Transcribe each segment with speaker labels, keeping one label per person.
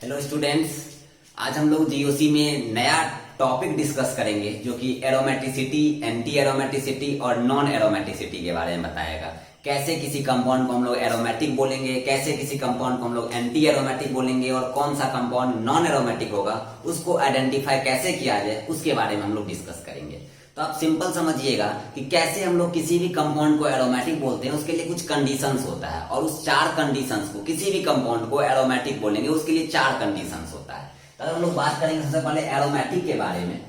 Speaker 1: Hello students, आज हम लोग जीओसी में नया टॉपिक डिस्कस करेंगे जो कि एरोमेटिसिटी, एंटी एरोमेटिसिटी और नॉन एरोमेटिसिटी के बारे में बताएगा। कैसे किसी कंपाउंड को हम लोग एरोमेटिक बोलेंगे, कैसे किसी कंपाउंड को हम लोग एंटी एरोमेटिक बोलेंगे और कौन सा कंपाउंड नॉन एरोमेटिक होगा उसको आइडेंटिफाई कैसे किया जाए उसके बारे में हम लोग डिस्कस करेंगे। तो आप सिंपल समझिएगा कि कैसे हम लोग किसी भी कंपाउंड को एरोमेटिक बोलते हैं। उसके लिए कुछ कंडीशंस होता है और उस 4 कंडीशंस को किसी भी कंपाउंड को एरोमेटिक बोलेंगे उसके लिए 4 कंडीशंस होता है। तो हम लोग बात करेंगे सबसे पहले एरोमेटिक के बारे में।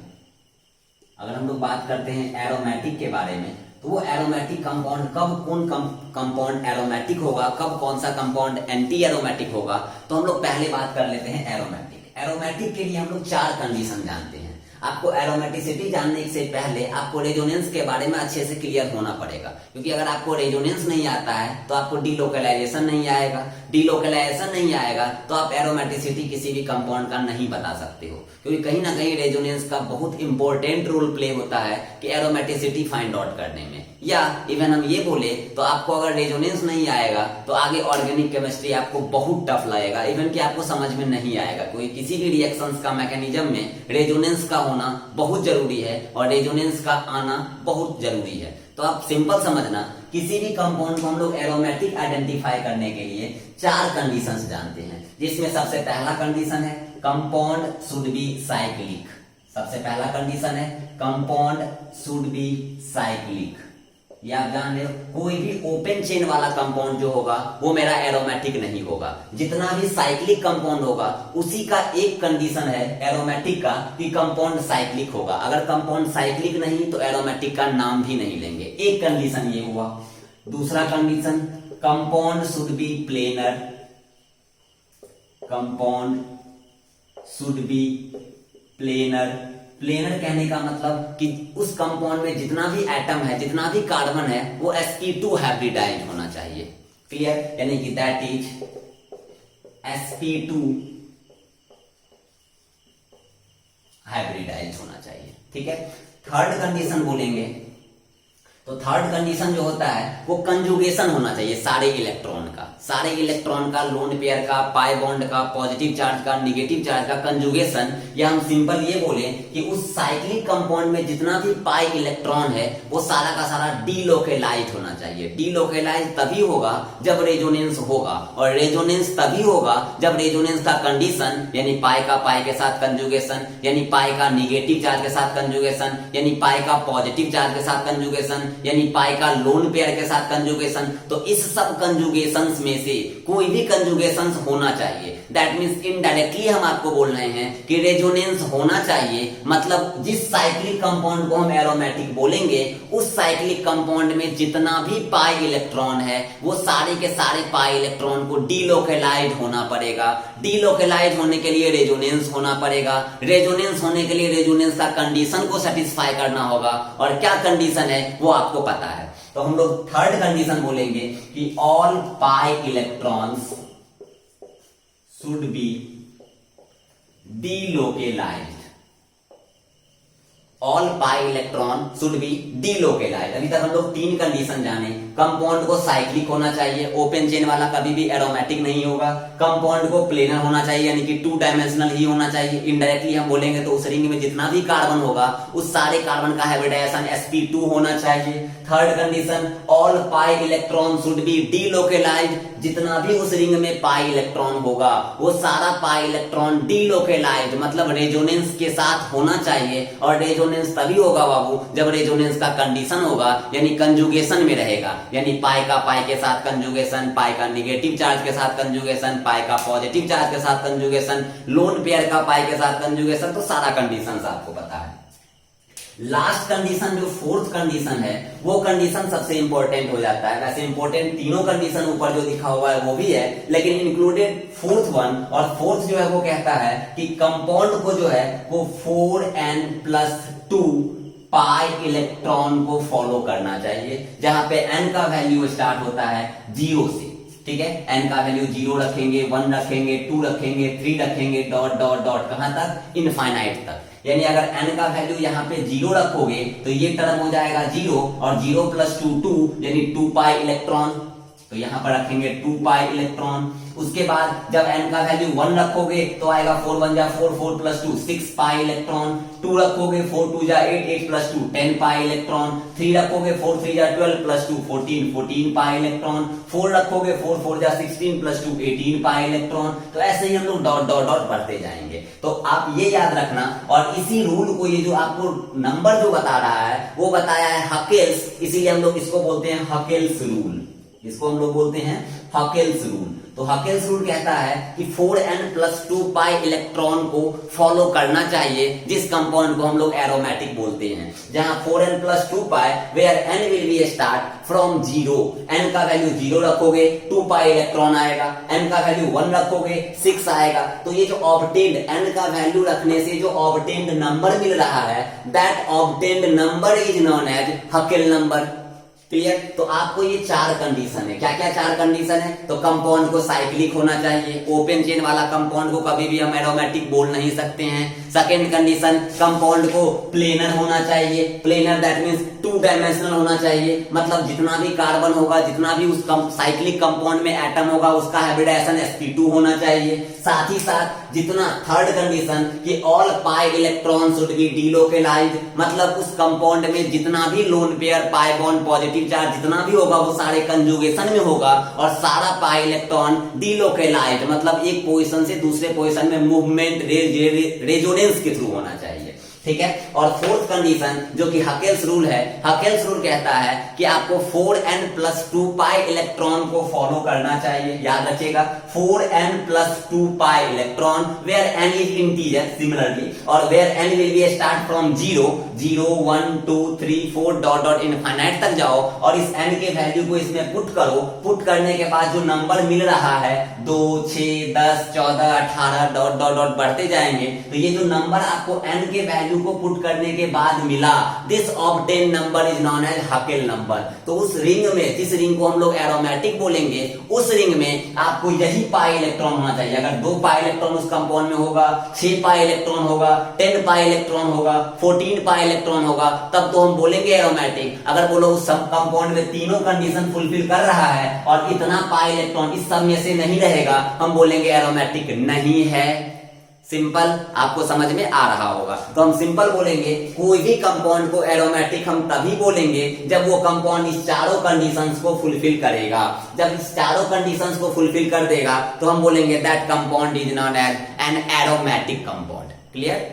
Speaker 1: अगर हम लोग बात करते हैं एरोमेटिक के बारे में तो वो एरोमेटिक कंपाउंड कब कौन कंपाउंड एरोमेटिक होगा, कब कौन सा कंपाउंड एंटी एरोमेटिक होगा। तो हम लोग पहले बात कर लेते हैं एरोमेटिक। एरोमेटिक के लिए हम लोग 4 कंडीशन जानते हैं। आपको एरोमेटिसिटी जानने से पहले आपको रेजोनेंस के बारे में अच्छे से क्लियर होना पड़ेगा, क्योंकि अगर आपको रेजोनेंस नहीं आता है तो आपको डीलोकलाइजेशन नहीं आएगा। डीलोकलाइजेशन नहीं आएगा तो आप एरोमेटिसिटी किसी भी कंपाउंड का नहीं बता सकते हो, क्योंकि कहीं ना कहीं रेजोनेंस का बहुत इंपॉर्टेंट रोल प्ले होता है कि एरोमेटिसिटी फाइंड आउट करने में। या इवन हम ये बोले तो आपको अगर रेजोनेंस नहीं आएगा तो आगे ऑर्गेनिक केमिस्ट्री आपको बहुत टफ लगेगा, इवन कि आपको समझ में नहीं आएगा। कोई किसी भी रिएक्शंस का मैकेनिज्म में रेजोनेंस का होना बहुत जरूरी है और रेजोनेंस का आना बहुत जरूरी है। तो आप सिंपल समझना, किसी भी कंपाउंड को हम लोग एरोमेटिक आइडेंटिफाई करने के लिए 4 कंडीशंस जानते हैं, जिसमें सबसे पहला कंडीशन है कंपाउंड शुड बी साइक्लिक। सबसे पहला कंडीशन है कंपाउंड शुड बी साइक्लिक। या आप जान रहे हो, कोई भी ओपन चेन वाला कंपाउंड जो होगा वो मेरा एरोमेटिक नहीं होगा। जितना भी साइक्लिक कंपाउंड होगा उसी का एक कंडीशन है एरोमेटिक का कि कंपाउंड साइक्लिक होगा। अगर कंपाउंड साइक्लिक नहीं तो एरोमेटिक का नाम भी नहीं लेंगे। एक कंडीशन ये हुआ। दूसरा condition compound should be planar. Compound should be planar. Planar कहने का मतलब कि उस कंपाउंड में जितना भी एटम है, जितना भी कार्बन है, वो sp2 हाइब्रिडाइज होना चाहिए। क्लियर? यानी कि दैट इज sp2 हाइब्रिडाइज होना चाहिए। ठीक है। थर्ड कंडीशन बोलेंगे तो थर्ड कंडीशन जो होता है वो कंजुगेशन होना चाहिए सारे इलेक्ट्रॉन का। सारे इलेक्ट्रॉन का, लोन पेयर का, पाई बॉन्ड का, पॉजिटिव चार्ज का, निगेटिव चार्ज का कंजुगेशन। या हम सिंपल ये बोले कि उस साइक्लिक कंपाउंड में जितना भी पाई इलेक्ट्रॉन है वो सारा का सारा डीलोकेलाइज होना चाहिए। डीलोकेलाइज तभी होगा जब रेजोनेंस होगा, और रेजोनेंस तभी होगा जब रेजोनेंस का कंडीशन यानी पाई का पाई के साथ कंजुगेशन, यानी पाई का निगेटिव चार्ज के साथ कंजुगेशन, यानी पाई का पॉजिटिव चार्ज के साथ कंजुगेशन, यानी पाई का लोन पेयर के साथ कंजुगेशन। तो इस सब कंजुगेशंस में से कोई भी कंजुगेशंस होना चाहिए। दैट मींस इनडायरेक्टली हम आपको बोल रहे हैं कि रेजोनेंस होना चाहिए। मतलब जिस साइक्लिक कंपाउंड को हम एरोमेटिक बोलेंगे उस साइक्लिक कंपाउंड में जितना भी पाई इलेक्ट्रॉन है वो सारे के सारे पाई इलेक्ट्रॉन को डीलोकेलाइज होना पड़ेगा। डीलोकेलाइज होने के लिए रेजोनेंस होना पड़ेगा। रेजोनेंस होने के लिए रेजोनेंस का कंडीशन को सेटिस्फाई करना होगा, और क्या कंडीशन है वो आपको पता है। तो हम लोग थर्ड कंडीशन बोलेंगे कि all pi electrons should be delocalised. All pi electron should be delocalised. अभी तक हम लोग 3 कंडीशन जाने। कंपाउंड को साइक्लिक होना चाहिए, ओपन चेन वाला कभी भी एरोमेटिक नहीं होगा। कंपाउंड को प्लेनर होना चाहिए, यानी कि 2 डायमेंशनल ही होना चाहिए। इनडायरेक्टली हम बोलेंगे तो उस रिंग में जितना भी कार्बन होगा उस सारे कार्बन का हाइब्रिडाइजेशन sp2 होना चाहिए। Third condition all pi electron should be delocalised. जितना भी उस रिंग में पाई इलेक्ट्रॉन होगा वो सारा पाई इलेक्ट्रॉन डीलोकेलाइज्ड मतलब रेजोनेंस के साथ होना चाहिए। और रेजोनेंस तभी होगा बाबू जब रेजोनेंस का कंडीशन होगा, यानी कंजुगेशन में रहेगा। यानी पाई का पाई के साथ कंजुगेशन, पाई का निगेटिव चार्ज के साथ कंजुगेशन, पाई का पॉजिटिव चार्ज के साथ कंजुगेशन, लोन पेयर का पाई के साथ कंजुगेशन। तो सारा कंडीशन आपको पता है। लास्ट कंडीशन जो फोर्थ कंडीशन है वो कंडीशन सबसे इंपॉर्टेंट हो जाता है। वैसे इंपॉर्टेंट तीनों कंडीशन ऊपर जो लिखा हुआ है वो भी है, लेकिन इंक्लूडेड फोर्थ वन। और फोर्थ जो है वो कहता है कि कंपाउंड को जो है वो 4n+2 पाई इलेक्ट्रॉन को फॉलो करना चाहिए, जहां पे n का वैल्यू स्टार्ट होता है 0 से। ठीक है, n का वैल्यू 0 रखेंगे, 1 रखेंगे, 2 रखेंगे, 3 रखेंगे, डॉट डॉट डॉट कहां तक? इनफाइनाइट तक। यानी अगर n का वैल्यू यहाँ पे 0 रखोगे तो ये टर्म हो जाएगा 0, और 0 + 2 2 यानी 2 पाई इलेक्ट्रॉन। तो यहां पर रखेंगे 2 पाई इलेक्ट्रॉन। उसके बाद जब n का वैल्यू 1 रखोगे तो आएगा 4 1 जा 4 4 प्लस 2 6 पाई इलेक्ट्रॉन, 2 रखोगे 4 2 जा 8 8 प्लस 2 10 पाई इलेक्ट्रॉन, 3 रखोगे 4 3 जा 12 प्लस 2 14 14 पाई इलेक्ट्रॉन, 4 रखोगे 4 4 जा 16 प्लस 2 18 पाई इलेक्ट्रॉन। तो ऐसे ही हम लोग डॉट डॉट डॉट बढ़ते जाएंगे। तो आप ये याद रखना, और इसी रूल को, ये जो आपको नंबर जो बता रहा है वो बताया है हकेल्स, इसीलिए हम लोग इसको बोलते हैं हकेल्स रूल। इसको हम लोग बोलते हैं हकेल्स रूल। तो हकेल्स रूल कहता है कि 4n प्लस 2 पाई इलेक्ट्रॉन को फॉलो करना चाहिए जिस कंपाउंड को हम लोग एरोमेटिक बोलते हैं। जहां 4n plus 2 pi where n will be start from 0, n का वैल्यू 0 रखोगे 2 पाई इलेक्ट्रॉन आएगा, n का वैल्यू 1 रखोगे 6 आएगा। तो ये जो ऑब्टेन्ड n का वैल्यू रखने से जो ऑब्टेन्ड नंबर मिल रहा है, that obtained number is known as Hückel number. Clear? तो आपको ये 4 कंडीशन है। क्या क्या 4 कंडीशन है? तो कंपाउंड को साइक्लिक होना चाहिए, ओपन चेन वाला कंपाउंड को कभी भी हम एरोमेटिक बोल नहीं सकते हैं। सेकेंड कंडीशन, कंपाउंड को प्लेनर होना चाहिए, प्लेनर दैट मींस 2 डायमेंशनल होना चाहिए, मतलब जितना भी कार्बन होगा, जितना भी उस साइक्लिक कंपाउंड में एटम होगा उसका हाइब्रिडाइजेशन sp2 होना चाहिए। साथ ही साथ जितना थर्ड कंडीशन कि all pi electron should be delocalised, मतलब उस कंपाउंड में जितना भी lone pair pi bond positive charge जितना भी होगा वो सारे कंजुगेशन में होगा, और सारा पाई इलेक्ट्रॉन डीलोकेलाइज्ड मतलब एक पोजीशन से दूसरे पोजीशन में मूवमेंट रेजोनेंस के थ्रू होना चाहिए। ठीक है? और फोर्थ कंडीशन जो कि हकेल्स रूल है, हकेल्स रूल कहता है कि आपको 4n प्लस 2 पाई इलेक्ट्रॉन को फॉलो करना चाहिए। याद रखिएगा 4n plus 2 pi electron where n is integer similarly, और where n will be start from 0 0 1 2 3 4 dot dot infinite तक जाओ और इस n के वैल्यू को इसमें पुट करो। पुट करने के बाद जो नंबर मिल रहा है 2 6 10 14 18 डॉट डॉट डॉट बढ़ते जाएंगे। तो ये जो नंबर आपको n के वैल्यू को पुट करने के बाद मिला, this obtain number is known as Hückel number. तो उस रिंग में, जिस रिंग को हम लोग एरोमेटिक बोलेंगे, उस रिंग में आपको यही पाई इलेक्ट्रॉन होना चाहिए। अगर 2 पाई इलेक्ट्रॉन उस कंपाउंड में होगा, 6 पाई इलेक्ट्रॉन होगा, 10 पाई इलेक्ट्रॉन होगा, 14 पाई इलेक्ट्रॉन होगा, तब तो हम बोलेंगे एरोमेटिक। अगर बोलो उस सब कंपाउंड में तीनों कंडीशन फुलफिल कर रहा है और इतना पाई इलेक्ट्रॉन इस सब में से नहीं रहेगा, हम बोलेंगे एरोमेटिक नहीं है। सिंपल, आपको समझ में आ रहा होगा। तो हम सिंपल बोलेंगे कोई भी कंपाउंड को एरोमेटिक हम तभी बोलेंगे जब वो कंपाउंड इस चारों कंडीशंस को फुलफिल करेगा। जब इस चारों कंडीशंस को फुलफिल कर देगा तो हम बोलेंगे that compound is known as an aromatic compound. Clear?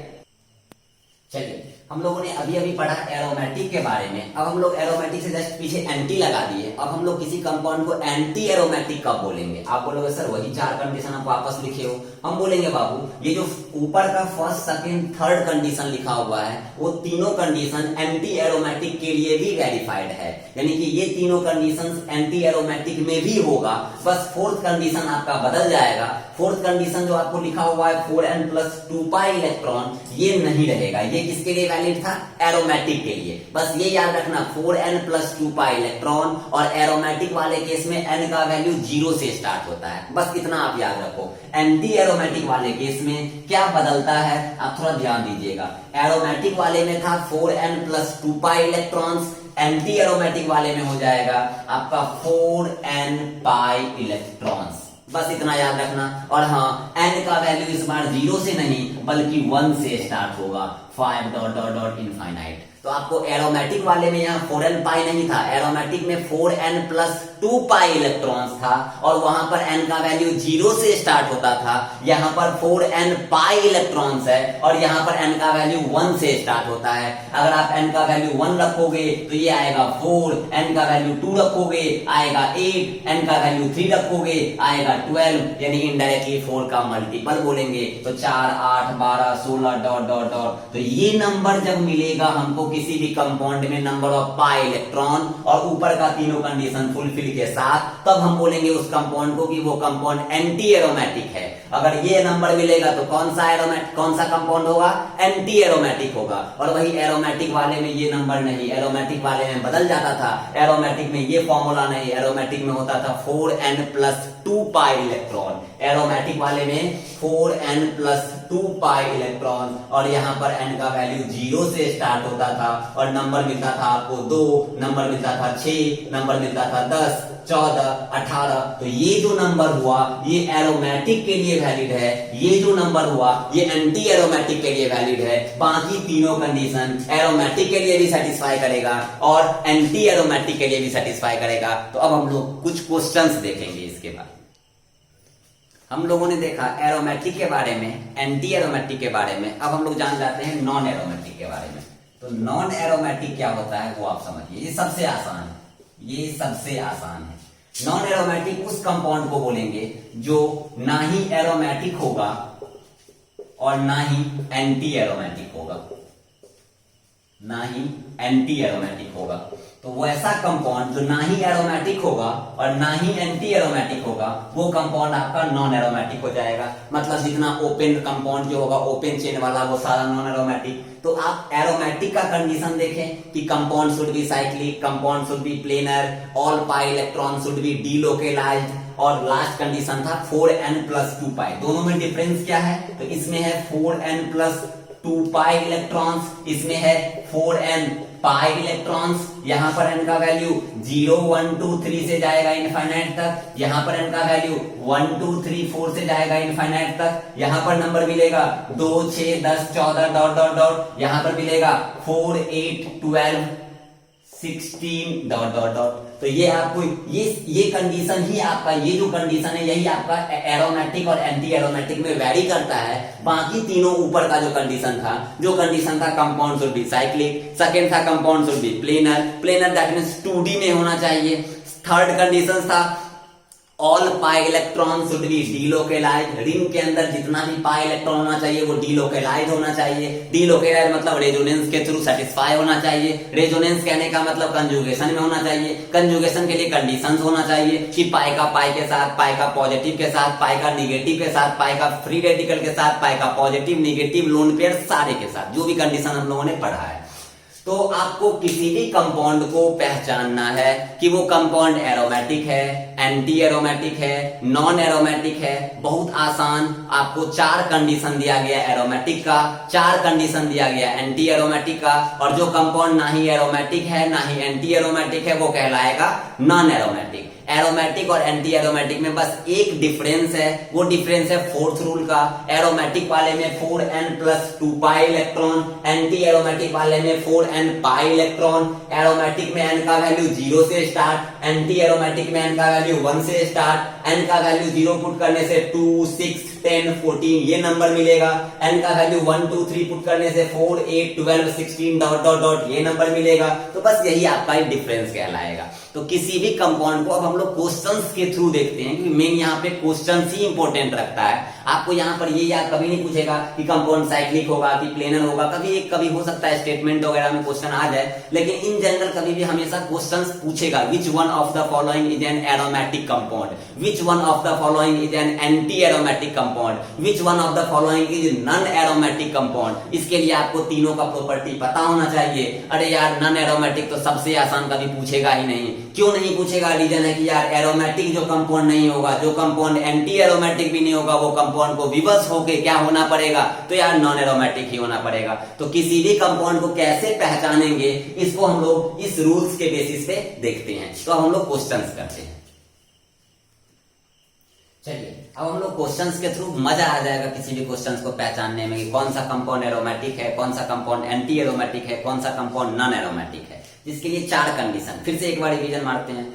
Speaker 1: चलिए, हम लोगों ने अभी अभी पढ़ा एरोमेटिक के बारे में। अब हम लोग एरोमेटिक से जस्ट पीछे एंटी लगा दिए। अब हम लोग किसी कंपाउंड को एंटी एरोमेटिक कब बोलेंगे? आप बोलोगे सर वही 4 कंडीशन आप वापस लिखे हो। हम बोलेंगे बाबू ये जो ऊपर का फर्स्ट सेकंड थर्ड कंडीशन लिखा हुआ है वो तीनों कंडीशन एंटी एरोमेटिक के लिए भी वेरीफाइड है, यानी कि ये तीनों कंडीशन एंटी एरोमेटिक में भी होगा। बस फोर्थ कंडीशन आपका बदल जाएगा। फोर्थ कंडीशन जो आपको लिखा हुआ है 4n प्लस 2 पाई इलेक्ट्रॉन, ये नहीं रहेगा। ये किसके लिए वैलिड था? एरोमेटिक के लिए। बस ये याद रखना 4n प्लस 2 पाई इलेक्ट्रॉन, और एरोमेटिक वाले केस में n का वैल्यू 0 से स्टार्ट होता है। बस इतना आप याद रखो। एंटी एरोमेटिक वाले केस में क्या बदलता है आप थोड़ा ध्यान दीजिएगा। एरोमेटिक वाले में था 4n plus 2 pi electrons, anti aromatic वाले में हो जाएगा आपका 4n पाई इलेक्ट्रॉन्स। बस इतना याद रखना। और हाँ, n का वैल्यू इस बार 0 से नहीं बल्कि 1 से स्टार्ट होगा, 5 डॉट डॉट डॉट इनफाइनाइट। तो आपको एरोमेटिक वाले में यहाँ 4n पाई नहीं था, एरोमेटिक में 4n प्लस 2 पाई इलेक्ट्रॉन्स था, और वहां पर n का वैल्यू 0 से स्टार्ट होता था। यहाँ पर 4n पाई इलेक्ट्रॉन्स है और यहाँ पर n का वैल्यू 1 से स्टार्ट होता है। अगर आप n का वैल्यू 1 रखोगे तो ये आएगा 4, n का वैल्यू 2 रखोगे आएगा 8, n का वैल्यू 3 रखोगे आएगा 12, यानी इनडायरेक्टली 4 का मल्टीपल बोलेंगे। तो 4 8 12 16 डॉट डॉट डॉट। तो ये नंबर जब मिलेगा हमको किसी भी कंपाउंड में नंबर ऑफ पाई इलेक्ट्रॉन और ऊपर का तीनों कंडीशन फुलफिल के साथ, तब हम बोलेंगे उस कंपाउंड को कि वो कंपाउंड एंटी एरोमेटिक है। अगर ये नंबर मिलेगा तो कौन सा कंपाउंड होगा? एंटी एरोमेटिक होगा। और वही एरोमेटिक वाले में ये नंबर नहीं, एरोमेटिक वाले में बदल जाता था। एरोमेटिक में ये फॉर्मूला नहीं, एरोमेटिक में होता था 4n plus 2 pi electron. Aromatic वाले में 4n+2π इलेक्ट्रॉन, और यहाँ पर n का वैल्यू 0 से स्टार्ट होता था और नंबर मिलता था आपको 2, नंबर मिलता था 6, नंबर मिलता था 10, 14, 18। तो ये जो नंबर हुआ ये एरोमेटिक के लिए वैलिड है, ये जो नंबर हुआ ये एंटी एरोमेटिक के लिए वैलिड है। बाकी तीनों कंडीशन एरोमेटिक के लिए भी सेटिस्फाई करेगा और एंटी एरोमेटिक के लिए भी सेटिस्फाई करेगा। तो अब हम लोग कुछ क्वेश्चंस देखेंगे इसके बाद। हम लोगों ने देखा एरोमेटिक के बारे में, एंटी एरोमेटिक के बारे में, अब हम लोग जान जाते हैं नॉन एरोमेटिक के बारे में। तो नॉन एरोमेटिक क्या होता है वो आप समझिए, ये सबसे आसान है, ये सबसे आसान है। नॉन एरोमेटिक उस कंपाउंड को बोलेंगे जो ना ही एरोमेटिक होगा और ना ही एंटी एरोमेटिक होगा, ना ही एंटी एरोमेटिक होगा। तो वो ऐसा कंपाउंड जो ना ही एरोमेटिक होगा और ना ही एंटी एरोमेटिक होगा, वो कंपाउंड आपका नॉन एरोमेटिक हो जाएगा। मतलब जितना ओपन कंपाउंड जो होगा, ओपन चेन वाला, वो सारा नॉन एरोमेटिक। तो आप एरोमेटिक का कंडीशन देखें कि compound should be cyclic, compound should be planar, all pi electron should be delocalised, और लास्ट कंडीशन था 4n+2π। दोनों में डिफरेंस क्या है? तो इसमें है 4n+2π इलेक्ट्रॉन्स, इसमें है 4n पाई इलेक्ट्रॉन्स। यहां पर n का वैल्यू 0, 1, 2, 3 से जाएगा इनफाइनाइट तक, यहां पर n का वैल्यू 1, 2, 3, 4 से जाएगा इनफाइनाइट तक। यहां पर नंबर मिलेगा 2, 6, 10, 14 डॉट डॉट डॉट, यहां पर मिलेगा 4, 8, 12, 16 डॉट डॉट डॉट। तो ये आपको ये कंडीशन ही आपका, ये जो कंडीशन है यही आपका एरोमेटिक और एंटी एरोमेटिक में वेरी करता है। बाकी तीनों ऊपर का जो कंडीशन था compound should be cyclic, second था compound should be planar that means 2D में होना चाहिए। थर्ड कंडीशन था all pi electron should be delocalised, ring के अंदर जितना भी पाई इलेक्ट्रॉन होना चाहिए वो डीलोकेलाइज्ड होना चाहिए। डीलोकेलाइज्ड मतलब रेजोनेंस के थ्रू सेटिस्फाई होना चाहिए। रेजोनेंस कहने का मतलब कंजुगेशन में होना चाहिए। कंजुगेशन के लिए कंडीशंस होना चाहिए कि पाई का पाई के साथ, पाई का पॉजिटिव के साथ, पाई का निगेटिव के साथ, पाई का फ्री रेडिकल के साथ, पाई का पॉजिटिव निगेटिव लोन पेयर सारे के साथ, जो भी कंडीशन हम लोगों ने पढ़ा है। तो आपको किसी भी कंपाउंड को पहचानना है कि वो कंपाउंड एरोमेटिक है, एंटी एरोमेटिक है, नॉन एरोमेटिक है। बहुत आसान, आपको 4 कंडीशन दिया गया एरोमेटिक का, 4 कंडीशन दिया गया एंटी एरोमेटिक का, और जो कंपाउंड ना ही एरोमेटिक है ना ही एंटी एरोमेटिक है वो कहलाएगा नॉन एरोमेटिक। एरोमेटिक और एंटी एरोमेटिक में बस एक डिफरेंस है, वो डिफरेंस है फोर्थ रूल का। एरोमेटिक वाले में 4n+2π इलेक्ट्रॉन, एंटी एरोमेटिक वाले में 4n π इलेक्ट्रॉन। एरोमेटिक में n का वैल्यू 0 से स्टार्ट, एंटी एरोमेटिक में n का वैल्यू 1 से स्टार्ट। n का वैल्यू 0 पुट करने से 2, 6, 10, 14 ये नंबर मिलेगा। n का वैल्यू 1, 2, 3 पुट करने से 4, 8, 12, 16 डॉट डॉट डॉट ये नंबर मिलेगा। तो बस यही आपका डिफरेंस कहलाएगा। तो किसी भी कंपाउंड को अब हम लोग क्वेश्चंस के थ्रू देखते हैं, क्योंकि मेन यहाँ पे क्वेश्चंस ही इंपॉर्टेंट रखता है। आपको यहाँ पर ये याद कभी नहीं पूछेगा कि कंपाउंड साइक्लिक होगा कि प्लेनर होगा, कभी हो सकता है स्टेटमेंट वगैरह में क्वेश्चन आ जाए, लेकिन इन जनरल कभी भी हमेशा क्वेश्चंस पूछेगा which one of the following is an aromatic compound, which one of the following is an anti aromatic compound, which one of the following is non aromatic compound. इसके लिए आपको तीनों का property पता होना चाहिए। अरे यार नॉन एरोमेटिक तो सबसे आसान, कभी पूछेगा ही नहीं। क्यों नहीं पूछेगा? रीजन है कि यार एरोमेटिक जो कंपाउंड नहीं होगा, जो कंपाउंड एंटी एरोमेटिक भी नहीं होगा, वो कंपाउंड को विवश होके क्या होना पड़ेगा? तो यार नॉन एरोमेटिक ही होना पड़ेगा। तो किसी भी कंपाउंड को कैसे पहचानेंगे, इसको हम लोग इस रूल्स के बेसिस पे देखते हैं। तो हम लोग क्वेश्चंस करते हैं। चलिए अब हम लोग क्वेश्चंस के थ्रू मजा आ जाएगा किसी भी क्वेश्चंस को पहचानने में कि कौन सा कंपाउंड एरोमेटिक है, कौन सा कंपाउंड एंटी एरोमेटिक है, कौन सा कंपाउंड नॉन एरोमेटिक है। जिसके लिए 4 कंडीशन, फिर से एक बार रिवीजन मारते हैं।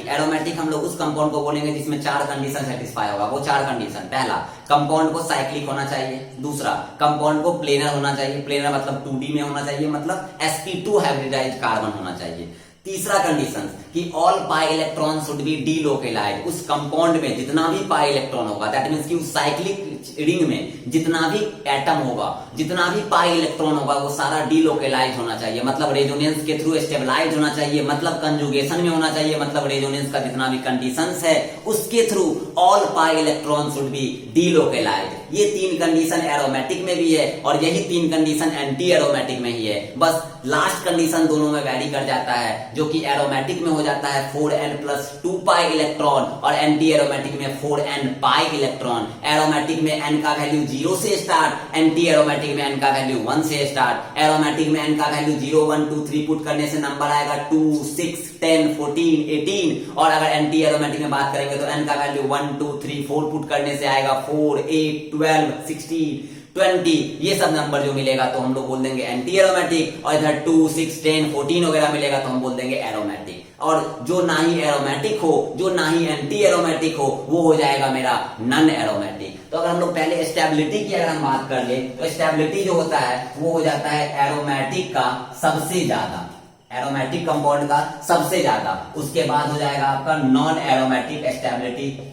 Speaker 1: एरोमेटिक हम लोग उस कंपाउंड को बोलेंगे जिसमें 4 कंडीशन सेटिस्फाई होगा। वो 4 कंडीशन, पहला कंपाउंड को साइक्लिक होना चाहिए, दूसरा कंपाउंड को प्लेनर होना चाहिए, प्लेनर मतलब 2D में होना चाहिए, मतलब sp2 हाइब्रिडाइज्ड कार्बन होना चाहिए। तीसरा कंडीशन कि all pi electron should be delocalised, उस कंपाउंड में जितना भी पाई इलेक्ट्रॉन होगा, दैट मींस कि उस साइक्लिक रिंग में जितना भी एटम होगा, जितना भी पाई इलेक्ट्रॉन होगा, वो सारा डीलोकेलाइज होना चाहिए, मतलब रेजोनेंस के थ्रू स्टेबलाइज होना चाहिए, मतलब कंजुगेशन में होना चाहिए, मतलब रेजोनेंस का जितना भी कंडीशंस है उसके through all pi electron should be delocalised. ये 3 कंडीशन एरोमेटिक में भी है और यही 3 कंडीशन एंटी एरोमेटिक में ही है। बस लास्ट कंडीशन दोनों में वैरी कर जाता है। जो कि एरोमेटिक में हो जाता है 4n+2 पाई इलेक्ट्रॉन और एंटी एरोमेटिक में 4n पाई इलेक्ट्रॉन। एरोमेटिक में n का वैल्यू 0 से स्टार्ट, एंटी एरोमेटिक में n का वैल्यू 1 से स्टार्ट। एरोमेटिक में n का वैल्यू 0 1 2 3 पुट करने से नंबर आएगा 2 6 10 14 18 और अगर एंटी एरोमेटिक में बात करेंगे तो n का वैल्यू 1 2 3 4 पुट करने से आएगा 4 8 12 16 20। ये सब नंबर जो मिलेगा तो हम लोग बोल देंगे एंटी एरोमेटिक, और इधर 2 6 10 14 वगैरह मिलेगा तो हम बोल देंगे एरोमेटिक। और जो ना ही एरोमेटिक हो, जो ना ही एंटी एरोमेटिक हो, वो हो जाएगा मेरा नॉन एरोमेटिक। तो अगर हम लोग पहले स्टेबिलिटी की अगर हम बात कर ले तो स्टेबिलिटी जो होता है वो हो जाता है एरोमेटिक का सबसे ज्यादा, एरोमेटिक कंपाउंड का सबसे ज्यादा। उसके बाद हो जाएगा आपका नॉन एरोमेटिक स्टेबिलिटी,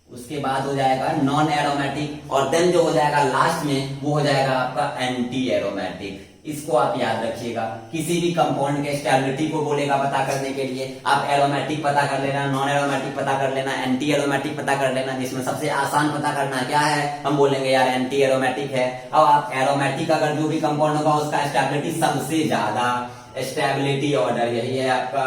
Speaker 1: उसके बाद हो जाएगा नॉन एरोमेटिक, और देन जो हो जाएगा लास्ट में वो हो जाएगा आपका एंटी एरोमेटिक। इसको आप याद रखिएगा, किसी भी कंपाउंड के स्टेबिलिटी को बोलेगा पता करने के लिए आप एरोमेटिक पता कर लेना, नॉन एरोमेटिक पता कर लेना, एंटी एरोमेटिक पता कर लेना। जिसमें सबसे आसान पता करना क्या है, हम बोलेंगे यार एंटी एरोमेटिक है। अब आप एरोमेटिक अगर जो भी कंपाउंड होगा उसका स्टेबिलिटी सबसे ज्यादा, स्टेबिलिटी ऑर्डर यही है आपका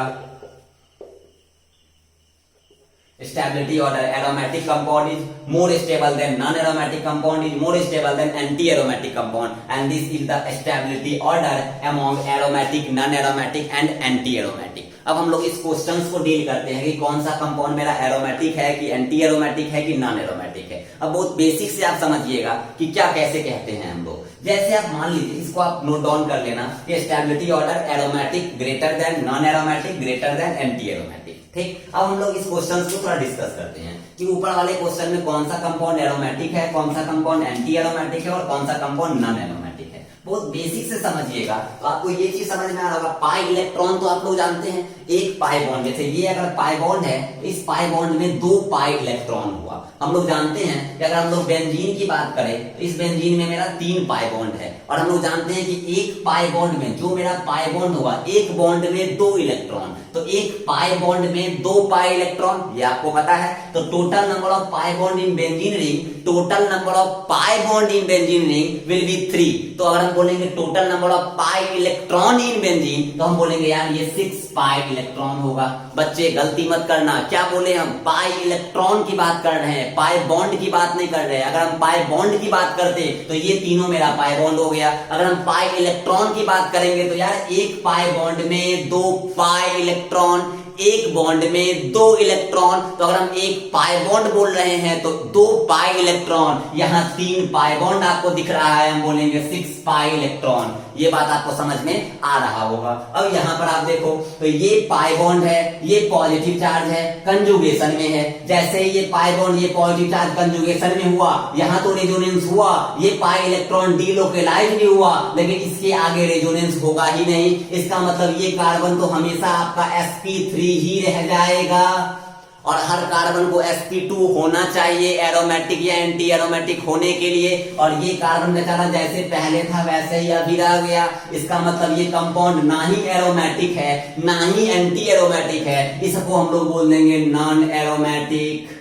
Speaker 1: stability order. Aromatic compound is more stable than non-aromatic compound is more stable than anti-aromatic compound, and this is the stability order among aromatic, non-aromatic and anti-aromatic. अब हम लोग इस क्वेश्चंस को डील करते हैं कि कौन सा कंपाउंड मेरा एरोमेटिक है कि एंटी एरोमेटिक है कि नॉन एरोमेटिक है। अब बहुत बेसिक से आप समझिएगा कि क्या कैसे कहते हैं हम लोग। जैसे आप मान लीजिए, इसको आप नोट डाउन कर लेना कि stability order aromatic greater than non aromatic greater than anti aromatic. ठीक, अब हम लोग इस क्वेश्चन को थोड़ा डिस्कस करते हैं कि ऊपर वाले क्वेश्चन में कौन सा कंपाउंड एरोमेटिक है, कौन सा कंपाउंड एंटी एरोमेटिक है और कौन सा कंपाउंड नॉन एरोमेटिक है। बहुत बेसिक से समझिएगा तो आपको ये चीज समझ में आ रहा होगा। पाई इलेक्ट्रॉन तो आप लोग जानते हैं, एक पाई बॉन्ड, जैसे ये अगर पाई बॉन्ड है तो इस पाई बॉन्ड में 2 पाई इलेक्ट्रॉन हुआ। हम लोग जानते हैं कि अगर हम लोग बेंजीन की बात करें तो इस बेंजीन में मेरा 3 पाई बॉन्ड है, और हम लोग जानते हैं कि एक पाई बॉन्ड में जो मेरा पाई बॉन्ड होगा, एक बॉन्ड में 2 इलेक्ट्रॉन, तो एक पाई बॉन्ड में 2 पाई इलेक्ट्रॉन, ये आपको पता है। तो total number of pi bond in benzene ring, total number of pi bond in benzene ring will be 3। तो अगर हम बोलेंगे total number of pi electron in benzene तो हम बोलेंगे यार ये 6 पाई इलेक्ट्रॉन होगा। बच्चे गलती मत करना, क्या बोले हम पाई इलेक्ट्रॉन की बात कर रहे हैं, पाई बॉन्ड की बात नहीं कर रहे हैं। अगर हम पाई बॉन्ड की बात करते तो ये तीनों मेरा पाई बॉन्ड हो गया। अगर हम पाई इलेक्ट्रॉन की बात करेंगे तो यार एक पाई बॉन्ड में 2 पाई इलेक्ट्रॉन, एक बॉन्ड में 2 इलेक्ट्रॉन। तो अगर हम एक पाई बॉन्ड बोल रहे हैं तो 2 पाई इलेक्ट्रॉन, यहाँ 3 पाई बॉन्ड आपको दिख रहा है, हम बोलेंगे 6 पाई इलेक्ट्रॉन। ये बात आपको समझ में आ रहा होगा। अब यहाँ पर आप देखो तो ये पाई बॉन्ड है, ये पॉजिटिव चार्ज है, कंजुगेशन में है। जैसे ही ये पाई बॉन्ड, ये पॉजिटिव चार्ज कंजुगेशन में हुआ, यहाँ तो रेजोनेंस हुआ, ये पाई इलेक्ट्रॉन डीलोकेलाइज भी हुआ, लेकिन इसके आगे रेजोनेंस होगा ही नहीं। इसका मतलब ये कार्बन तो हमेशा आपका sp3 ही रह जाएगा, और हर कार्बन को sp2 होना चाहिए एरोमेटिक या एंटी एरोमेटिक होने के लिए। और ये कार्बन बेचारा जैसे पहले था वैसे ही अभी रह गया। इसका मतलब ये कंपाउंड ना ही एरोमेटिक है ना ही एंटी एरोमेटिक है, इसको हम लोग बोल देंगे नॉन एरोमेटिक।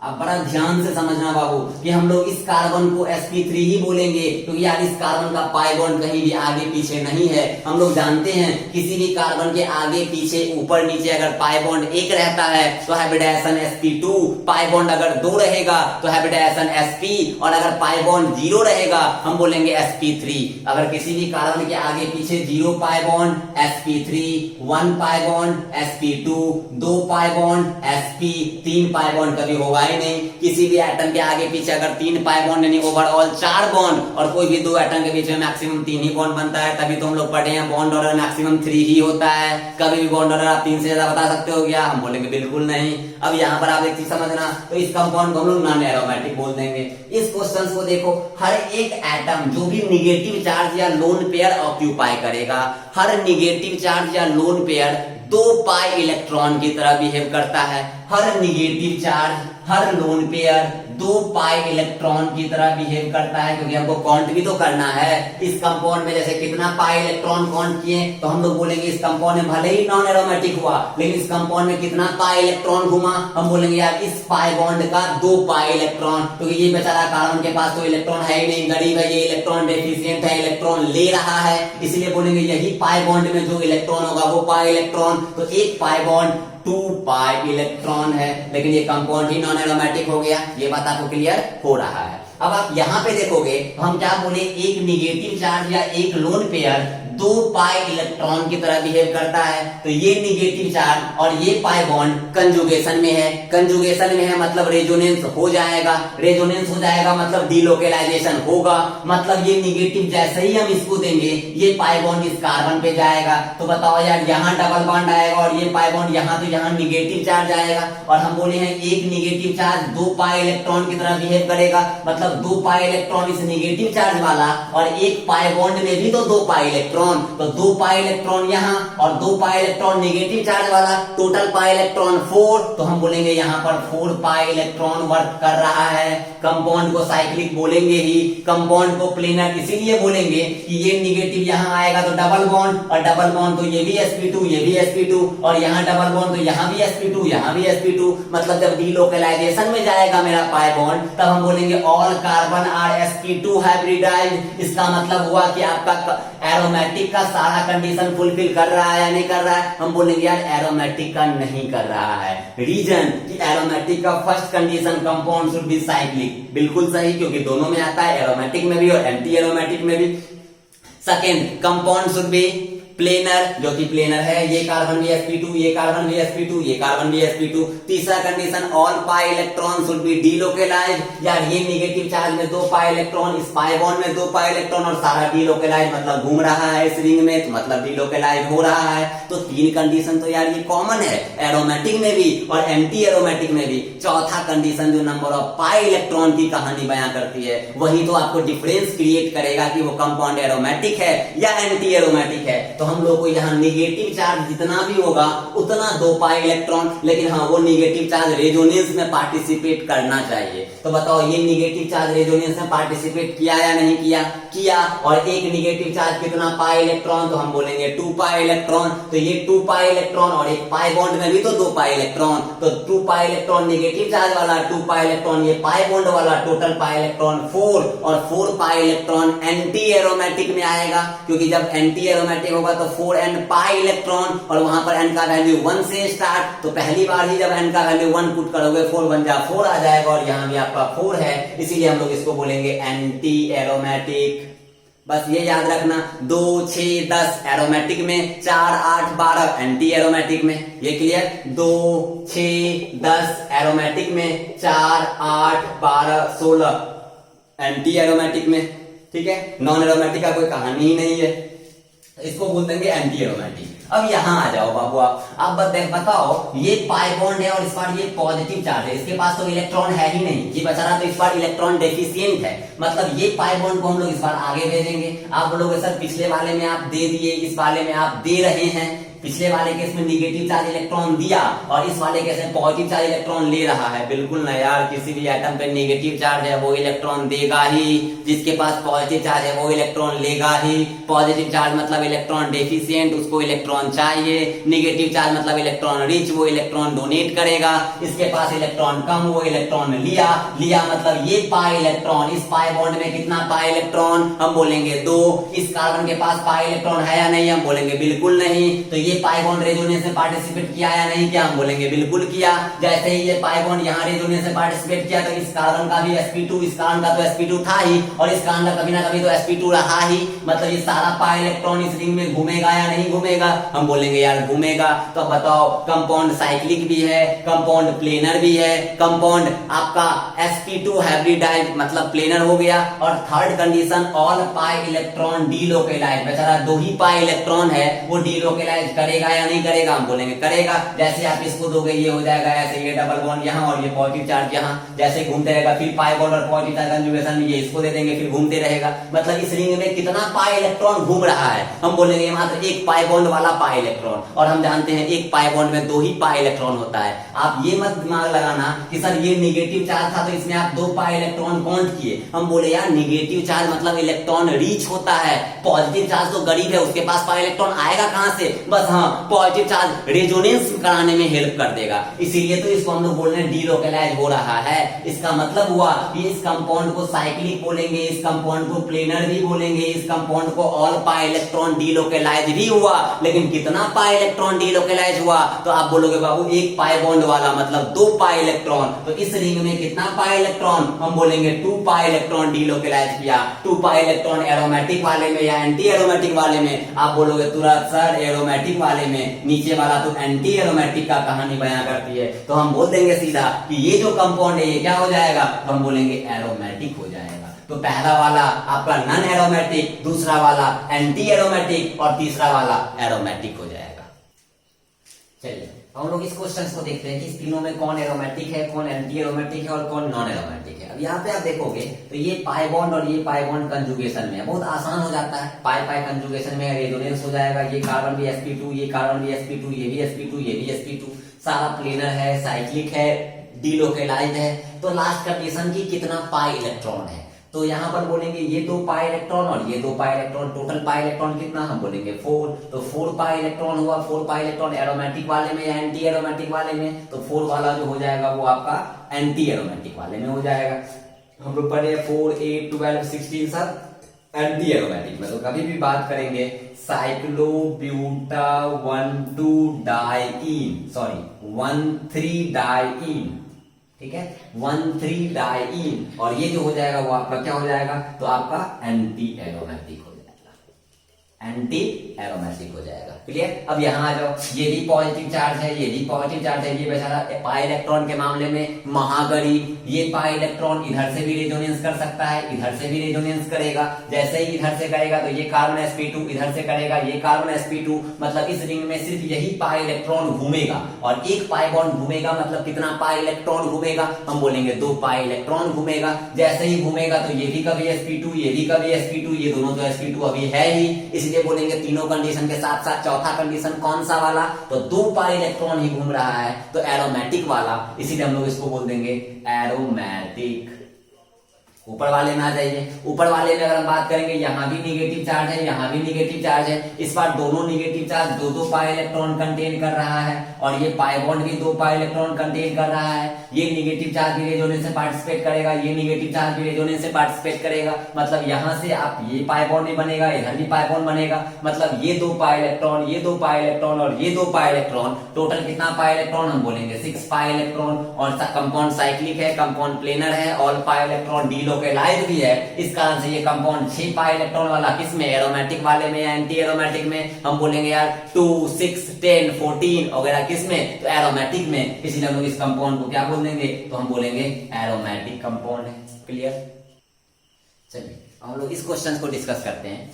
Speaker 1: आप बड़ा ध्यान से समझना बाबू कि हम लोग इस कार्बन को sp3 ही बोलेंगे क्योंकि यार इस कार्बन का पाई बॉन्ड कहीं भी आगे पीछे नहीं है। हम लोग जानते हैं किसी भी कार्बन के आगे पीछे ऊपर नीचे अगर पाई बॉन्ड 1 रहता है तो हाइब्रिडाइजेशन sp2, पाई बॉन्ड अगर 2 रहेगा तो हाइब्रिडाइजेशन sp, और अगर पाई बॉन्ड 0 रहेगा हम बोलेंगे sp3। अगर किसी भी कार्बन के आगे पीछे 0 pi bond sp3, 1 pi bond sp2, 2 pi bond sp, 3 pi bond कभी होगा नहीं। किसी भी एटम के आगे पीछे अगर 3 पाई बॉन्ड यानी ओवरऑल 4 बॉन्ड, और कोई भी 2 एटम के बीच में मैक्सिमम 3 ही बॉन्ड बनता है, तभी तो हम लोग पढ़े हैं बॉन्ड ऑर्डर मैक्सिमम 3 ही होता है। कभी भी बॉन्ड ऑर्डर आप 3 से ज्यादा बता सकते हो क्या? हम बोलेंगे बिल्कुल नहीं। अब यहाँ पर आप एक चीज समझना, तो इस कंपाउंड को हम लोग नॉन एरोमेटिक बोल देंगे। इस क्वेश्चन को देखो, हर एक एटम जो भी निगेटिव चार्ज या लोन पेयर ऑक्यूपाई करेगा, हर निगेटिव चार्ज या लोन पेयर 2 पाई इलेक्ट्रॉन की तरह बिहेव करता है। हर निगेटिव चार्ज, हर लोन पेयर दो पाई इलेक्ट्रॉन की तरह बिहेव करता है, क्योंकि हमको काउंट भी तो करना है इस कंपाउंड में। जैसे कितना पाई इलेक्ट्रॉन काउंट किए तो हम लोग बोलेंगे इस कंपाउंड में भले ही नॉन एरोमेटिक हुआ, लेकिन इस कंपाउंड में कितना पाई इलेक्ट्रॉन घुमा, हम बोलेंगे यार इस पाई बॉन्ड का दो पाई इलेक्ट्रॉन, क्योंकि ये बेचारा कार्बन के पास तो इलेक्ट्रॉन है ही नहीं, गरीब है, ये इलेक्ट्रॉन डेफिशिएंट है, इलेक्ट्रॉन ले रहा है, इसलिए बोलेंगे यही पाई बॉन्ड में जो इलेक्ट्रॉन होगा वो पाई इलेक्ट्रॉन। तो एक पाई बॉन्ड 2 पाई इलेक्ट्रॉन है, लेकिन ये कंपाउंड ही नॉन एरोमेटिक हो गया। ये बात आपको क्लियर हो रहा है। अब आप यहां पे देखोगे तो हम क्या बोले, एक निगेटिव चार्ज या एक लोन पेयर 2 पाई इलेक्ट्रॉन की तरह बिहेव करता है। तो ये निगेटिव चार्ज और ये पाई बॉन्ड कंजुगेशन में है, कंजुगेशन में है मतलब रेजोनेंस हो जाएगा, रेजोनेंस हो जाएगा मतलब डिलोकेलाइजेशन होगा, मतलब ये निगेटिव जैसे ही हम इसको देंगे ये पाई बॉन्ड इस कार्बन पे जाएगा। तो बताओ यार यहाँ डबल बॉन्ड आएगा और ये पाई बॉन्ड यहाँ, तो यहाँ निगेटिव चार्ज आएगा, और हम बोले हैं एक निगेटिव चार्ज 2 पाई इलेक्ट्रॉन की तरह बिहेव करेगा, मतलब 2 पाई इलेक्ट्रॉन इस निगेटिव चार्ज वाला और एक पाई बॉन्ड में भी तो 2 पाई इलेक्ट्रॉन, तो 2 पाई इलेक्ट्रॉन यहाँ और 2 पाई इलेक्ट्रॉन निगेटिव चार्ज वाला, टोटल पाई इलेक्ट्रॉन 4। तो हम बोलेंगे यहाँ पर 4 पाई इलेक्ट्रॉन वर्क कर रहा है। कंपाउंड को साइक्लिक बोलेंगे ही, कंपाउंड को प्लेनर इसीलिए बोलेंगे कि ये निगेटिव यहाँ आएगा तो डबल बॉन्ड, और डबल बॉन्ड तो ये भी sp2 ये भी sp2, और यहाँ डबल बॉन्ड तो यहाँ भी sp2 यहाँ भी sp2, मतलब जब डिलोकेलाइजेशन में जाएगा मेरा पाई बॉन्ड तब हम बोलेंगे all carbon are sp2 hybridised. इसका मतलब हुआ कि आपका एरोमेटिक का सारा कंडीशन फुलफिल कर रहा है या नहीं कर रहा है, हम बोलेंगे यार एरोमेटिक का नहीं कर रहा है। रीजन कि एरोमेटिक का first condition compound should be cyclic, बिल्कुल सही, क्योंकि दोनों में आता है, एरोमेटिक में भी और एंटी एरोमेटिक में भी। Second, compound should be planar, जो कि प्लेनर है, ये कार्बन भी sp2 ये कार्बन भी sp2 ये कार्बन भी sp2। तीसरा condition all pi electron should be delocalised, यार ये निगेटिव चार्ज में 2 पाई इलेक्ट्रॉन, इस पाई बॉन्ड में 2 पाई इलेक्ट्रॉन और सारा डिलोकेलाइज मतलब घूम रहा है इस रिंग में, तो मतलब डिलोकेलाइज हो रहा है। तो 3 कंडीशन तो यार ये कॉमन है एरोमेटिक में भी और एंटी एरोमेटिक में भी। चौथा कंडीशन जो नंबर ऑफ पाई इलेक्ट्रॉन की कहानी बयां करती है, वही तो आपको डिफरेंस क्रिएट करेगा कि वो कंपाउंड एरोमेटिक है या एंटी एरोमेटिक है। तो हम लोग को यहाँ निगेटिव चार्ज जितना भी होगा उतना 2 पाई इलेक्ट्रॉन, लेकिन हाँ वो निगेटिव चार्ज रेजोनेंस में पार्टिसिपेट करना चाहिए। तो बताओ ये निगेटिव चार्ज रेजोनेंस में पार्टिसिपेट किया या नहीं किया? किया। और एक निगेटिव चार्ज कितना पाई इलेक्ट्रॉन, तो हम बोलेंगे 2 पाई इलेक्ट्रॉन। तो ये 2 पाई इलेक्ट्रॉन और एक पाई बॉन्ड में भी तो 2 पाई इलेक्ट्रॉन, तो 2 पाई इलेक्ट्रॉन निगेटिव चार्ज वाला, 2 पाई इलेक्ट्रॉन ये पाई बॉन्ड वाला, टोटल पाई इलेक्ट्रॉन 4, और 4 पाई इलेक्ट्रॉन एंटी एरोमेटिक में आएगा, क्योंकि जब एंटी एरोमेटिक होगा तो 4n पाई इलेक्ट्रॉन, और वहां पर n का वैल्यू 1 से स्टार्ट, तो पहली बार ही जब n का वैल्यू 1 पुट करोगे 4 बन जा 4 आ जाएगा, और यहाँ भी आपका 4 है, इसीलिए हम लोग इसको बोलेंगे एंटी एरोमेटिक। बस ये याद रखना, 2, 6, 10 एरोमेटिक में, 4, 8, 12 एंटी एरोमेटिक में। ये क्लियर? 2, 6, 10 एरोमेटिक में, 4, 8, 12, 16 एंटी एरोमेटिक में। ठीक है, नॉन एरोमेटिक का कोई कहानी ही नहीं है, इसको बोल देंगे एंटी एरोमेटिक। अब यहाँ आ जाओ बाबू, आप बताओ, ये पाई बॉन्ड है और इस बार ये पॉजिटिव चार्ज है, इसके पास तो इलेक्ट्रॉन है ही नहीं, ये बेचारा तो इस बार इलेक्ट्रॉन डेफिशिएंट है, मतलब ये पाई बॉन्ड को हम लोग इस बार आगे भेजेंगे। आप बोलोगे सर पिछले वाले में आप दे दिए, इस वाले में आप दे रहे हैं, पिछले वाले केस में निगेटिव चार्ज इलेक्ट्रॉन दिया और इस वाले केस में पॉजिटिव चार्ज इलेक्ट्रॉन ले रहा है। बिल्कुल ना यार, किसी भी एटम पे निगेटिव चार्ज है वो इलेक्ट्रॉन देगा ही, जिसके पास पॉजिटिव चार्ज है वो इलेक्ट्रॉन लेगा ही। पॉजिटिव चार्ज मतलब इलेक्ट्रॉन डेफिशिएंट, उसको इलेक्ट्रॉन चाहिए। निगेटिव चार्ज मतलब इलेक्ट्रॉन रिच, वो इलेक्ट्रॉन डोनेट करेगा। इसके पास इलेक्ट्रॉन कम, वो इलेक्ट्रॉन लिया मतलब ये पाई इलेक्ट्रॉन, इस पाई बॉन्ड में कितना पाई इलेक्ट्रॉन, हम बोलेंगे 2। इस कार्बन के पास पाई इलेक्ट्रॉन है या नहीं, हम बोलेंगे बिल्कुल नहीं। तो ये पाई बॉन्ड रेजोनेंस में पार्टिसिपेट किया या नहीं किया, हम बोलेंगे बिल्कुल किया। जैसे ही ये पाई बॉन्ड यहाँ रेजोनेंस में पार्टिसिपेट किया तो इस कार्बन का भी sp2, इस कार्बन का तो sp2 था ही, और इस कार्बन का कभी ना कभी तो sp2 रहा ही, मतलब ये सारा पाई इलेक्ट्रॉन इस रिंग में घूमेगा या नहीं घूमेगा, हम बोलेंगे यार घूमेगा। तो बताओ, कंपाउंड साइक्लिक भी है, कंपाउंड प्लेनर भी है, कंपाउंड आपका sp2 हाइब्रिडाइज्ड मतलब प्लेनर हो गया। और third condition all pi electron delocalised, बेचारा 2 ही पाई इलेक्ट्रॉन है वो डीलोकेलाइज कर करेगा या नहीं करेगा, हम बोलेंगे करेगा। जैसे आप इसको दोगे ये हो जाएगा ऐसे, ये डबल बॉन्ड यहाँ और ये पॉजिटिव चार्ज यहाँ, जैसे घूमते रहेगा, फिर पाई बॉन्ड और पॉजिटिव चार्ज कंजुगेशन में ये इसको दे देंगे, फिर घूमते रहेगा। मतलब इस रिंग में कितना पाई इलेक्ट्रॉन घूम रहा है, हम बोलेंगे मात्र एक पाई बॉन्ड वाला पाई इलेक्ट्रॉन। और हम जानते हैं एक पाई बॉन्ड में 2 ही पाई इलेक्ट्रॉन होता है। आप ये मत दिमाग लगाना कि सर ये निगेटिव चार्ज था तो इसमें आप 2 पाई इलेक्ट्रॉन काउंट किए। हम बोले यार निगेटिव चार्ज मतलब इलेक्ट्रॉन रीच होता है, पॉजिटिव चार्ज तो गरीब है, उसके पास पाई इलेक्ट्रॉन आएगा कहां से, बस हाँ पॉजिटिव चार्ज रेजोनेंस कराने में हेल्प कर देगा। इसीलिए तो इसको हम लोग बोल रहे हैं डीलोकलाइज हो रहा है। इसका मतलब हुआ कि इस कंपाउंड को साइक्लिक बोलेंगे, इस कंपाउंड को प्लेनर भी बोलेंगे, इस कंपाउंड को ऑल पाई इलेक्ट्रॉन डीलोकलाइज भी हुआ। लेकिन कितना पाई इलेक्ट्रॉन डीलोकलाइज हुआ, तो आप बोलोगे बाबू एक पाई बॉन्ड वाला मतलब 2 पाई इलेक्ट्रॉन। तो इस रिंग में कितना पाई इलेक्ट्रॉन, हम बोलेंगे 2 पाई इलेक्ट्रॉन डीलोकलाइज किया। 2 पाई इलेक्ट्रॉन एरोमेटिक वाले में या एंटी एरोमेटिक वाले में, आप बोलोगे तुरंत सर एरोमेटिक वाले में, नीचे वाला तो एंटी एरोमेटिक का कहानी बयां करती है। तो हम बोल देंगे सीधा कि ये जो कंपाउंड है ये क्या हो जाएगा, तो हम बोलेंगे एरोमेटिक हो जाएगा। तो पहला वाला आपका नॉन एरोमेटिक, दूसरा वाला एंटी एरोमेटिक और तीसरा वाला एरोमेटिक हो जाएगा। चलिए हम लोग इस क्वेश्चन को देखते हैं कि इस तीनों में कौन एरोमेटिक है, कौन एंटी एरोमेटिक है और कौन नॉन एरोमेटिक है। अब यहाँ पे आप देखोगे तो ये पाई बॉन्ड और ये पाई बॉन्ड कंजुगेशन में है, बहुत आसान हो जाता है। पाई पाई कंजुगेशन में रेजोनेंस हो जाएगा, ये कार्बन भी sp2, ये कार्बन भी sp2, ये भी sp2, ये भी sp2, सारा प्लेनर है, साइक्लिक है, डीलोकलाइज्ड है। तो लास्ट कंडीशन की कितना पाई इलेक्ट्रॉन है, तो यहाँ पर बोलेंगे ये 2 पाई इलेक्ट्रॉन और ये 2 pi electron, total pi electron कितना, हम बोलेंगे 4। तो 4 पाई इलेक्ट्रॉन हुआ। 4 पाई इलेक्ट्रॉन एरोमेटिक वाले में या एंटी एरोमेटिक वाले में, तो 4 वाला जो हो जाएगा वो आपका एंटी एरोमेटिक वाले में हो जाएगा। हम लोग पढ़े 4, 8, 12, 16 सब एंटी एरोमेटिक में। तो कभी भी बात करेंगे साइक्लोब्यूटा 1,3-डाइईन, ठीक है, 1,3-डाइईन, और ये जो हो जाएगा वो आपका क्या हो जाएगा, तो आपका एंटी एरोमेटिक हो जाएगा, एंटी एरोमेटिक हो जाएगा। क्लियर। अब यहाँ आ जाओ, ये भी पॉजिटिव चार्ज है, ये भी पॉजिटिव चार्ज है, ये बेचारा पाई इलेक्ट्रॉन के मामले में महागरीब। ये पाई इलेक्ट्रॉन इधर से भी रेजोनेंस कर सकता है, इधर से भी रेजोनेंस करेगा। जैसे ही इधर से करेगा तो ये कार्बन sp2 इधर से करेगा, ये कार्बन sp2, मतलब इस रिंग में सिर्फ यही पाई इलेक्ट्रॉन घूमेगा और एक पाई बॉन्ड घूमेगा। मतलब कितना पाई इलेक्ट्रॉन घूमेगा, हम बोलेंगे 2 पाई इलेक्ट्रॉन घूमेगा। जैसे ही घूमेगा तो ये भी कभी sp2, ये भी कभी sp2, ये दोनों तो sp2 अभी है ही, इसलिए बोलेंगे तीनों कंडीशन के साथ साथ चौथा कंडीशन कौन सा वाला, तो 2 पाई इलेक्ट्रॉन ही घूम रहा है, तो एरोमेटिक वाला। इसीलिए हम लोग इसको बोल देंगे एरोमेटिक। ऊपर वाले में आ जाइए। ऊपर वाले में अगर हम बात करेंगे, यहाँ भी निगेटिव चार्ज है, यहाँ भी निगेटिव चार्ज है। इस बार दोनों negative charge 2-2 pi electron contain कर रहा है और ये पाई बॉन्ड भी 2 पाई इलेक्ट्रॉन कंटेन कर रहा है। ये निगेटिव चार्ज भी रेजोनेंस से पार्टिसिपेट करेगा, ये निगेटिव चार्ज भी रेजोनेंस से पार्टिसिपेट करेगा। मतलब यहाँ से आप ये पाई बॉन्ड भी बनेगा, इधर भी पाई बॉन्ड बनेगा। मतलब ये 2 पाई इलेक्ट्रॉन, ये 2 पाई इलेक्ट्रॉन और ये 2 पाई इलेक्ट्रॉन, टोटल कितना पाई इलेक्ट्रॉन, हम बोलेंगे 6 पाई इलेक्ट्रॉन। और कंपाउंड साइक्लिक है, कंपाउंड प्लेनर है, ऑल पाई इलेक्ट्रॉन डीलोकलाइज्ड भी है। इस कारण से ये कंपाउंड 6 पाई इलेक्ट्रॉन वाला किसमें, एरोमेटिक वाले में या एंटी एरोमेटिक में, हम बोलेंगे यार 2, 6, 10, 14 वगैरह किसमें, तो एरोमेटिक में। इसीलिए हम लोग इस कंपाउंड को क्या बोल देंगे, तो हम बोलेंगे एरोमेटिक कंपाउंड है। क्लियर। चलिए हम लोग इस क्वेश्चन को डिस्कस करते हैं।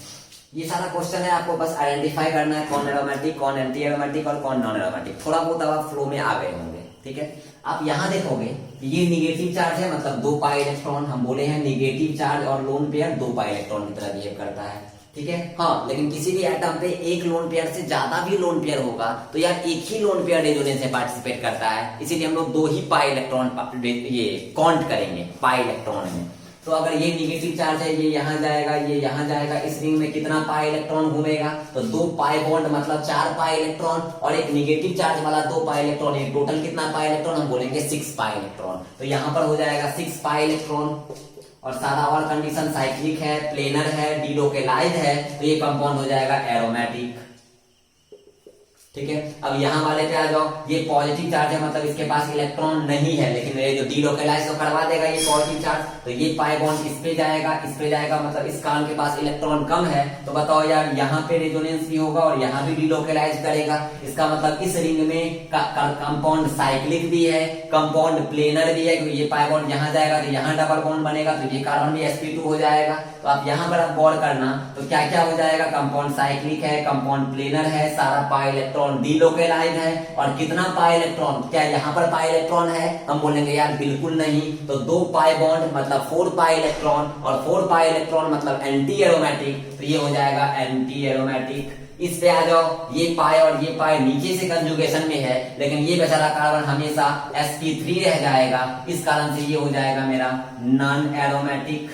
Speaker 1: ये सारा क्वेश्चन है, आपको बस आइडेंटिफाई करना है कौन एरोमेटिक, कौन एंटी एरोमेटिक और कौन नॉन एरोमेटिक। थोड़ा बहुत अब फ्लो में आ गए होंगे, ठीक है। आप यहाँ देखोगे ये निगेटिव चार्ज है, मतलब 2 पाई इलेक्ट्रॉन, हम बोले हैं निगेटिव चार्ज और लोन पेयर 2 पाई इलेक्ट्रॉन की तरह बिहेव करता है, ठीक है। हाँ, लेकिन किसी भी एटम पे एक लोन पेयर से ज्यादा भी लोन पेयर होगा तो यार एक ही लोन पेयर रेजोनेंस से पार्टिसिपेट करता है, इसीलिए हम लोग 2 ही पाई इलेक्ट्रॉन ये काउंट करेंगे पाई इलेक्ट्रॉन में। तो अगर ये निगेटिव चार्ज है, ये यहाँ जाएगा, ये यहाँ जाएगा, इस रिंग में कितना पाई इलेक्ट्रॉन घूमेगा, तो 2 पाई बॉन्ड मतलब 4 पाई इलेक्ट्रॉन और एक निगेटिव चार्ज वाला 2 पाई इलेक्ट्रॉन, एक टोटल कितना पाई इलेक्ट्रॉन, हम बोलेंगे 6 पाई इलेक्ट्रॉन। तो यहाँ पर हो जाएगा 6 पाई इलेक्ट्रॉन और सारा और कंडीशन साइक्लिक है, प्लेनर है, डीलोकलाइज्ड है, तो ये कंपाउंड हो जाएगा एरोमेटिक, ठीक है। अब यहाँ वाले पे आ जाओ, ये पॉजिटिव चार्ज है, मतलब इसके पास इलेक्ट्रॉन नहीं है, लेकिन ये जो डीलोकलाइज तो करवा देगा ये पॉजिटिव चार्ज, तो ये पाई बॉन्ड इस पे जाएगा, इस पे जाएगा, मतलब इस कार्बन के पास इलेक्ट्रॉन कम है। तो बताओ यार, यहाँ पे रेजोनेंस भी होगा और यहाँ भी डीलोकलाइज करेगा। इसका मतलब इस रिंग में कंपाउंड साइक्लिक भी है, कंपाउंड प्लेनर भी है, क्योंकि ये पाई बॉन्ड यहाँ जाएगा तो यहाँ डबल बॉन्ड बनेगा, तो ये कार्बन भी sp2 हो जाएगा। तो आप यहाँ पर आप गौर करना, तो क्या क्या हो जाएगा, कंपाउंड साइक्लिक है, कंपाउंड प्लेनर है, सारा पाई इलेक्ट्रॉन इलेक्ट्रॉन डीलोकेलाइज है, और कितना पाई इलेक्ट्रॉन, क्या यहाँ पर पाई इलेक्ट्रॉन है? हम बोलेंगे यार बिल्कुल नहीं। तो 2 पाई बॉन्ड मतलब 4 पाई इलेक्ट्रॉन, और 4 पाई इलेक्ट्रॉन मतलब एंटी एरोमेटिक, तो ये हो जाएगा एंटी एरोमेटिक। इस पे आ जाओ, ये पाई और ये पाई नीचे से कंजुगेशन में है, लेकिन ये बेचारा कार्बन हमेशा sp3 रह जाएगा, इस कारण से ये हो जाएगा मेरा नॉन एरोमेटिक।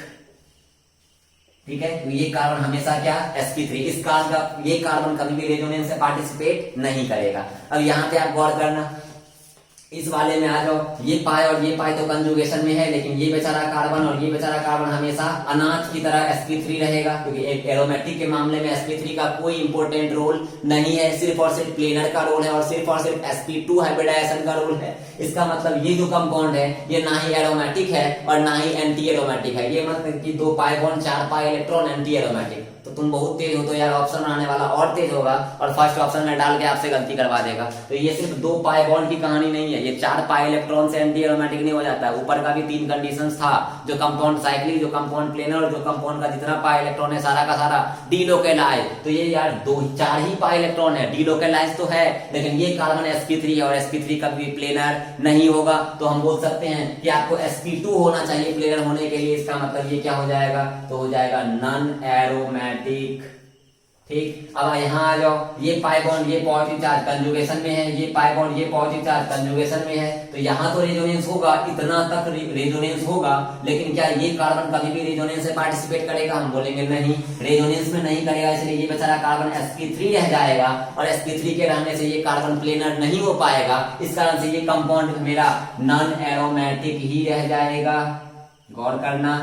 Speaker 1: ठीक है, तो ये कार्बन हमेशा क्या sp3, इस कारण का ये कार्बन कभी भी रेजोनेंस में पार्टिसिपेट नहीं करेगा। अब यहाँ पे आप गौर करना, इस वाले में आ जाओ, ये पाई और ये पाई तो कंजुगेशन में है, लेकिन ये बेचारा कार्बन और ये बेचारा कार्बन हमेशा अनाथ की तरह sp3 रहेगा, क्योंकि एक एरोमेटिक के मामले में sp3 का कोई इंपॉर्टेंट रोल नहीं है, सिर्फ और सिर्फ प्लेनर का रोल है, और सिर्फ sp2 हाइब्रिडाइजेशन का रोल है। इसका मतलब ये जो कंपाउंड है ये ना ही एरोमेटिक है और ना ही एंटी एरोमेटिक है। ये मतलब कि 2 pi bond 4 pi electron anti aromatic. तो तुम बहुत तेज हो तो यार ऑप्शन आने वाला और तेज होगा, और फर्स्ट ऑप्शन में डाल के आपसे गलती करवा देगा। तो ये सिर्फ 2 पाई बॉन्ड की कहानी नहीं है, ये 4 पाई इलेक्ट्रॉन से एंटी एरोमेटिक नहीं हो जाता है। ऊपर का भी 3 कंडीशंस था, जो कंपाउंड साइक्लिक, जो कंपाउंड प्लेनर, और जो कंपाउंड का जितना पाई इलेक्ट्रॉन है सारा का सारा डीलोकेलाइज। तो ये यार 4 ही पाई इलेक्ट्रॉन है, डीलोकेलाइज तो है, लेकिन ये कार्बन sp3 है, और sp3 कभी भी प्लेनर नहीं होगा। तो हम बोल सकते हैं कि आपको sp2 होना चाहिए प्लेनर होने के लिए। इसका मतलब ये क्या हो जाएगा? तो हो जाएगा नॉन एरोमेटिक। ठीक, अब यहाँ आ जाओ, ये पाई बॉन्ड ये पॉजिटिव चार्ज कंजुगेशन में है, ये पाई बॉन्ड ये पॉजिटिव चार्ज कंजुगेशन में है, तो यहाँ तो रेजोनेंस होगा, इतना तक रेजोनेंस होगा, लेकिन क्या ये कार्बन कभी भी रेजोनेंस से पार्टिसिपेट करेगा? हम बोलेंगे नहीं, रेजोनेंस में नहीं करेगा, इसलिए ये बेचारा कार्बन sp3 रह जाएगा, और sp3 के रहने से ये कार्बन प्लेनर नहीं हो पाएगा। इस कारण से ये कंपाउंड मेरा नॉन एरोमेटिक ही रह जाएगा। गौर करना,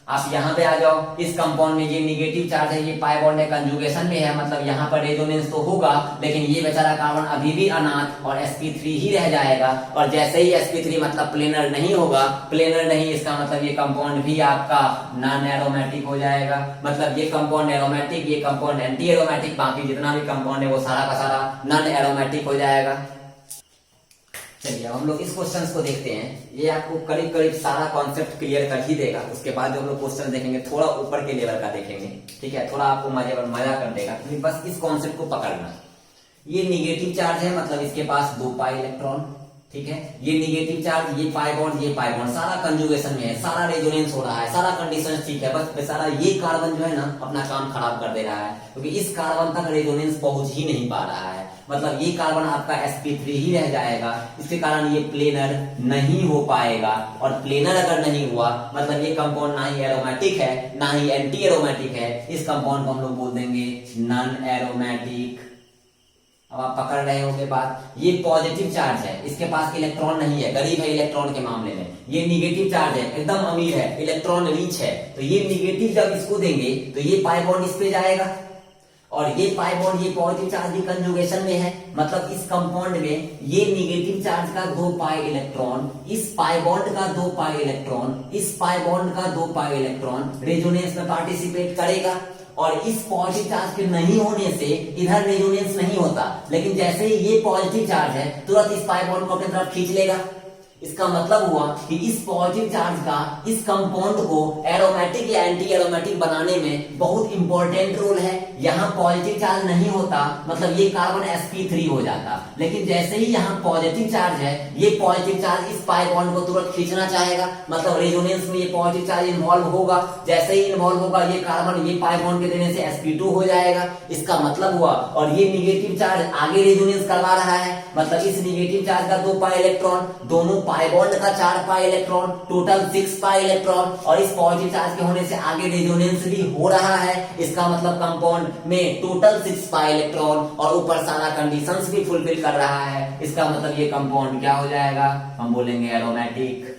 Speaker 1: आप यहाँ पे आ जाओ, इस कंपाउंड में ये निगेटिव चार्ज है, ये पाई बॉन्ड है, कंजुगेशन में है, मतलब यहाँ पर रेजोनेंस तो होगा, लेकिन ये बेचारा कार्बन अभी भी अनाथ और sp3 ही रह जाएगा। और जैसे ही sp3 मतलब प्लेनर नहीं होगा, प्लेनर नहीं, इसका मतलब ये कंपाउंड भी आपका नॉन एरोमेटिक हो जाएगा। मतलब ये कंपाउंड एरोमेटिक, ये कंपाउंड एंटी एरोमेटिक, बाकी जितना भी कंपाउंड है वो सारा का सारा नॉन एरोमेटिक हो जाएगा। चलिए अब हम लोग इस क्वेश्चन को देखते हैं। ये आपको करीब करीब सारा कॉन्सेप्ट क्लियर कर ही देगा। उसके बाद जो हम लोग क्वेश्चन देखेंगे थोड़ा ऊपर के लेवल का देखेंगे, ठीक है, थोड़ा आपको मजा कर देगा। तो बस इस कॉन्सेप्ट को पकड़ना। ये निगेटिव चार्ज है, मतलब इसके पास 2 पाई इलेक्ट्रॉन, ठीक है। ये निगेटिव चार्ज, ये पाई बॉन्ड सारा कंजुगेशन में है, सारा रेजोनेंस हो रहा है, सारा कंडीशन ठीक है, बस बेचारा ये कार्बन जो है ना अपना काम खराब कर दे रहा है, क्योंकि इस कार्बन तक रेजोनेंस पहुंच ही नहीं पा रहा है। मतलब ये कार्बन आपका sp3 ही रह जाएगा, इसके कारण ये प्लेनर नहीं हो पाएगा। और प्लेनर अगर नहीं हुआ मतलब ये कंपाउंड ना ही एरोमेटिक है ना ही एंटी एरोमेटिक है, इस कंपाउंड को हम लोग बोल देंगे नॉन एरोमेटिक। अब आप पकड़ रहे होंगे बात। ये पॉजिटिव चार्ज है, इसके पास इलेक्ट्रॉन नहीं है, गरीब है इलेक्ट्रॉन के मामले में। ये निगेटिव चार्ज है, एकदम अमीर है, इलेक्ट्रॉन रिच है। तो ये निगेटिव जब इसको देंगे तो ये पाई बॉन्ड इस पे जाएगा, और ये पाई बॉन्ड ये पॉजिटिव चार्ज भी कंजुगेशन में है। मतलब इस कंपाउंड में ये निगेटिव चार्ज का 2 पाई इलेक्ट्रॉन, इस पाई बॉन्ड का 2 पाई इलेक्ट्रॉन, इस पाई बॉन्ड का 2 पाई इलेक्ट्रॉन रेजोनेंस में पार्टिसिपेट करेगा। और इस पॉजिटिव चार्ज के नहीं होने से इधर रेजोनेंस नहीं होता, लेकिन जैसे ही ये पॉजिटिव चार्ज है तुरंत इस पाई बॉन्ड को अपनी तरफ खींच लेगा। इसका मतलब हुआ कि इस पॉजिटिव चार्ज का इस कंपाउंड को एरोमेटिक या एंटी एरोमेटिक बनाने में बहुत इंपॉर्टेंट रोल है। यहाँ पॉजिटिव चार्ज नहीं होता मतलब ये कार्बन sp3 हो जाता, लेकिन जैसे ही यहाँ पॉजिटिव चार्ज है ये पॉजिटिव चार्ज इस पाई बॉन्ड को तुरंत खींचना चाहेगा, मतलब रेजोनेंस में ये पॉजिटिव चार्ज इन्वॉल्व होगा। जैसे ही इन्वॉल्व होगा ये कार्बन ये पाई बॉन्ड के देने से sp2 हो जाएगा। इसका मतलब हुआ, और ये निगेटिव चार्ज आगे रेजोनेंस करवा रहा है, मतलब इस निगेटिव चार्ज का 2 पाई इलेक्ट्रॉन, दोनों पाई बॉन्ड का 4 pi electron, total 6 pi electron, और इस पॉजिटिव चार्ज के होने से आगे रेजोनेंस भी हो रहा है। इसका मतलब कंपाउंड में टोटल 6 पाई इलेक्ट्रॉन और ऊपर सारा कंडीशंस भी फुलफिल कर रहा है। इसका मतलब ये कंपाउंड क्या हो जाएगा? हम बोलेंगे एरोमेटिक।